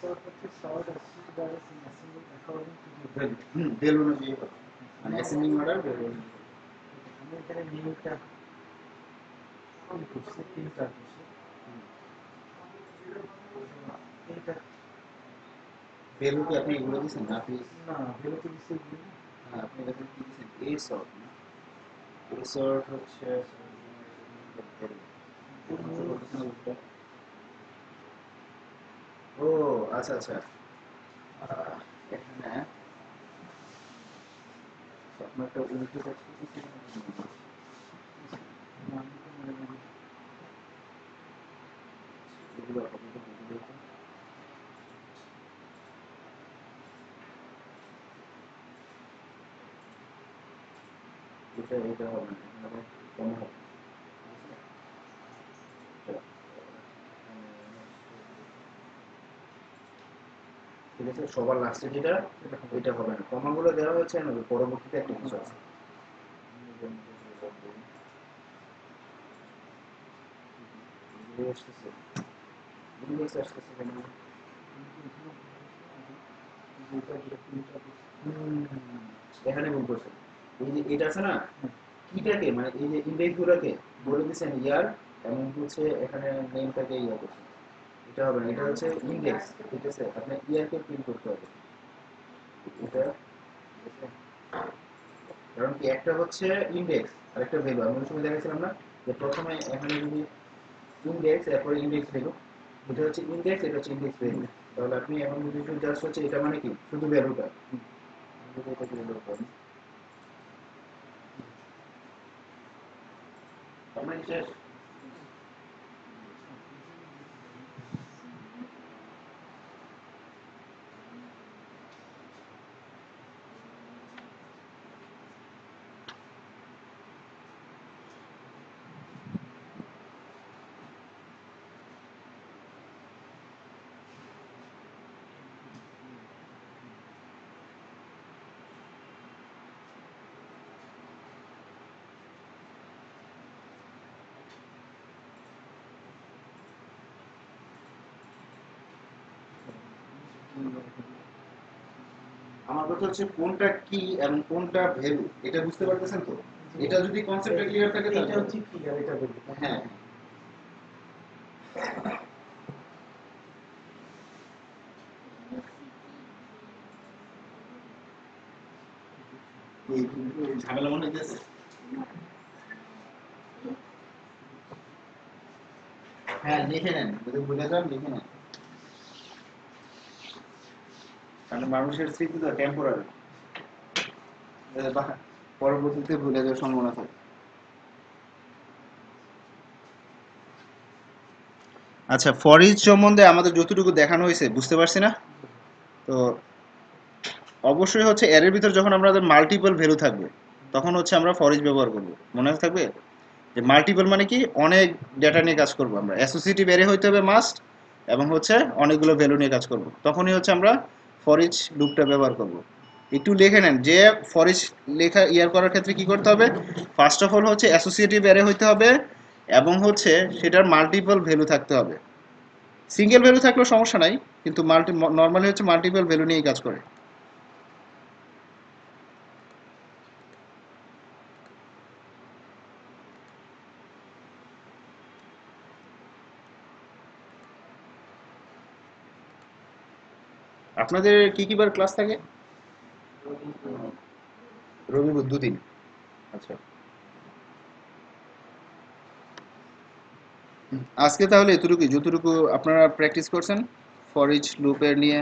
sort of the sort of that is in assembly according to the value. বেল অনুযায়ী হবে মানে অ্যাসেন্ডিং অর্ডার বেল অনুযায়ী। আমি এখানে নিউটা করছি তিনটা করছি এইটা বেলু কি আপনি এগুলো দিয়েছেন না আপনি না ভেলোতে দিচ্ছি এগুলো আপনি এখানে কি দিয়েছেন এ সর্ট না এ সর্ট হচ্ছে ও আচ্ছা আচ্ছা এখানে আপনার একটা উল্টো করতে এগুলো আপনাদের বুঝতে হবে। এটা হবে না এখানে কম হবে ঠিক আছে সবার লাস্টে যেটা এটা হবে না কমাগুলো দেওয়া হয়েছে না পরবর্তীতে একটা কিছু আছে আসতেছে আসতেছে কেন এখানে ভুল করছেন এই যে এটা আছে না কিটাকে মানে এই যে ইন্ডেক্স গুলোকে বলে দিচ্ছেন ইয়ার এবং হচ্ছে এখানে নেমটাকে ইয়া করছেন এটা হবে না এটা হচ্ছে ইন্ডেক্স ঠিক আছে আপনার ইয়ারকে প্রিন্ট করতে হবে এটা ঠিক আছে কারণ কি একটা হচ্ছে ইন্ডেক্স আর একটা ভ্যালু আমি ওই সময় দেখাচ্ছিলাম না যে প্রথমে এখানে যদি ইন্ডেক্স এরপরে ইন্ডেক্স ভ্যালু এটা হচ্ছে ইন্ডেক্স এটা হচ্ছে ইন্ডেক্স ভ্যালু তাহলে আপনি এমন যদি জাস্ট হচ্ছে এটা মানে কি শুধু ভ্যালুটা আপনার শেষ আমার কথা হচ্ছে কোনটা কি এবং কোনটা ভ্যালু এটা বুঝতে পারতেছেন তো এটা যদি কনসেপ্টটা ক্লিয়ার থাকে এটা তাহলে হচ্ছে কি আর এটা বলি হ্যাঁ এই ঝামেলা মনে হইতেছে হ্যাঁ লিখে নেন যদি ভুলে যান লিখে নেন কারণ মানুষের স্মৃতি তো টেম্পোরারি পরবর্তীতে ভুলে যাওয়ার সম্ভাবনা থাকে আচ্ছা ফর ইচ সম্বন্ধে আমাদের যতটুকু দেখানো হয়েছে বুঝতে পারছি না তো অবশ্যই হচ্ছে এর ভিতর যখন আমাদের মাল্টিপল ভ্যালু থাকবে তখন হচ্ছে আমরা ফর ইচ ব্যবহার করব মনে থাকবে যে মাল্টিপল মানে কি অনেক ডেটা নিয়ে কাজ করব আমরা অ্যাসোসিয়েটিভ অ্যারে হইতে হবে মাস্ট এবং হচ্ছে অনেকগুলো ভ্যালু নিয়ে কাজ করব তখনই হচ্ছে আমরা ফর ইচ লুপটা ব্যবহার করব একটু লিখে নেন যে ফর ইচ লেখা ইয়ার করার ক্ষেত্রে কি করতে হবে ফার্স্ট অফ অল হচ্ছে অ্যাসোসিয়েটিভ অ্যারে হইতে হবে এবং হচ্ছে সেটার মাল্টিপল ভ্যালু থাকতে হবে সিঙ্গেল ভ্যালু থাকলেও সমস্যা নাই কিন্তু নর্মালি হচ্ছে মাল্টিপল ভ্যালু নিয়েই কাজ করে আপনাদের কি কি বার ক্লাস থাকে রবি বুধ দুদিন আচ্ছা আজকে তাহলে এতটুকুই, যতটুকু আপনারা প্র্যাকটিস করছেন ফর ইচ লুপের নিয়ে,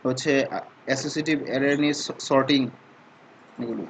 হচ্ছে অ্যাসোসিয়েটিভ অ্যারে নিয়ে, সর্টিং, এগুলো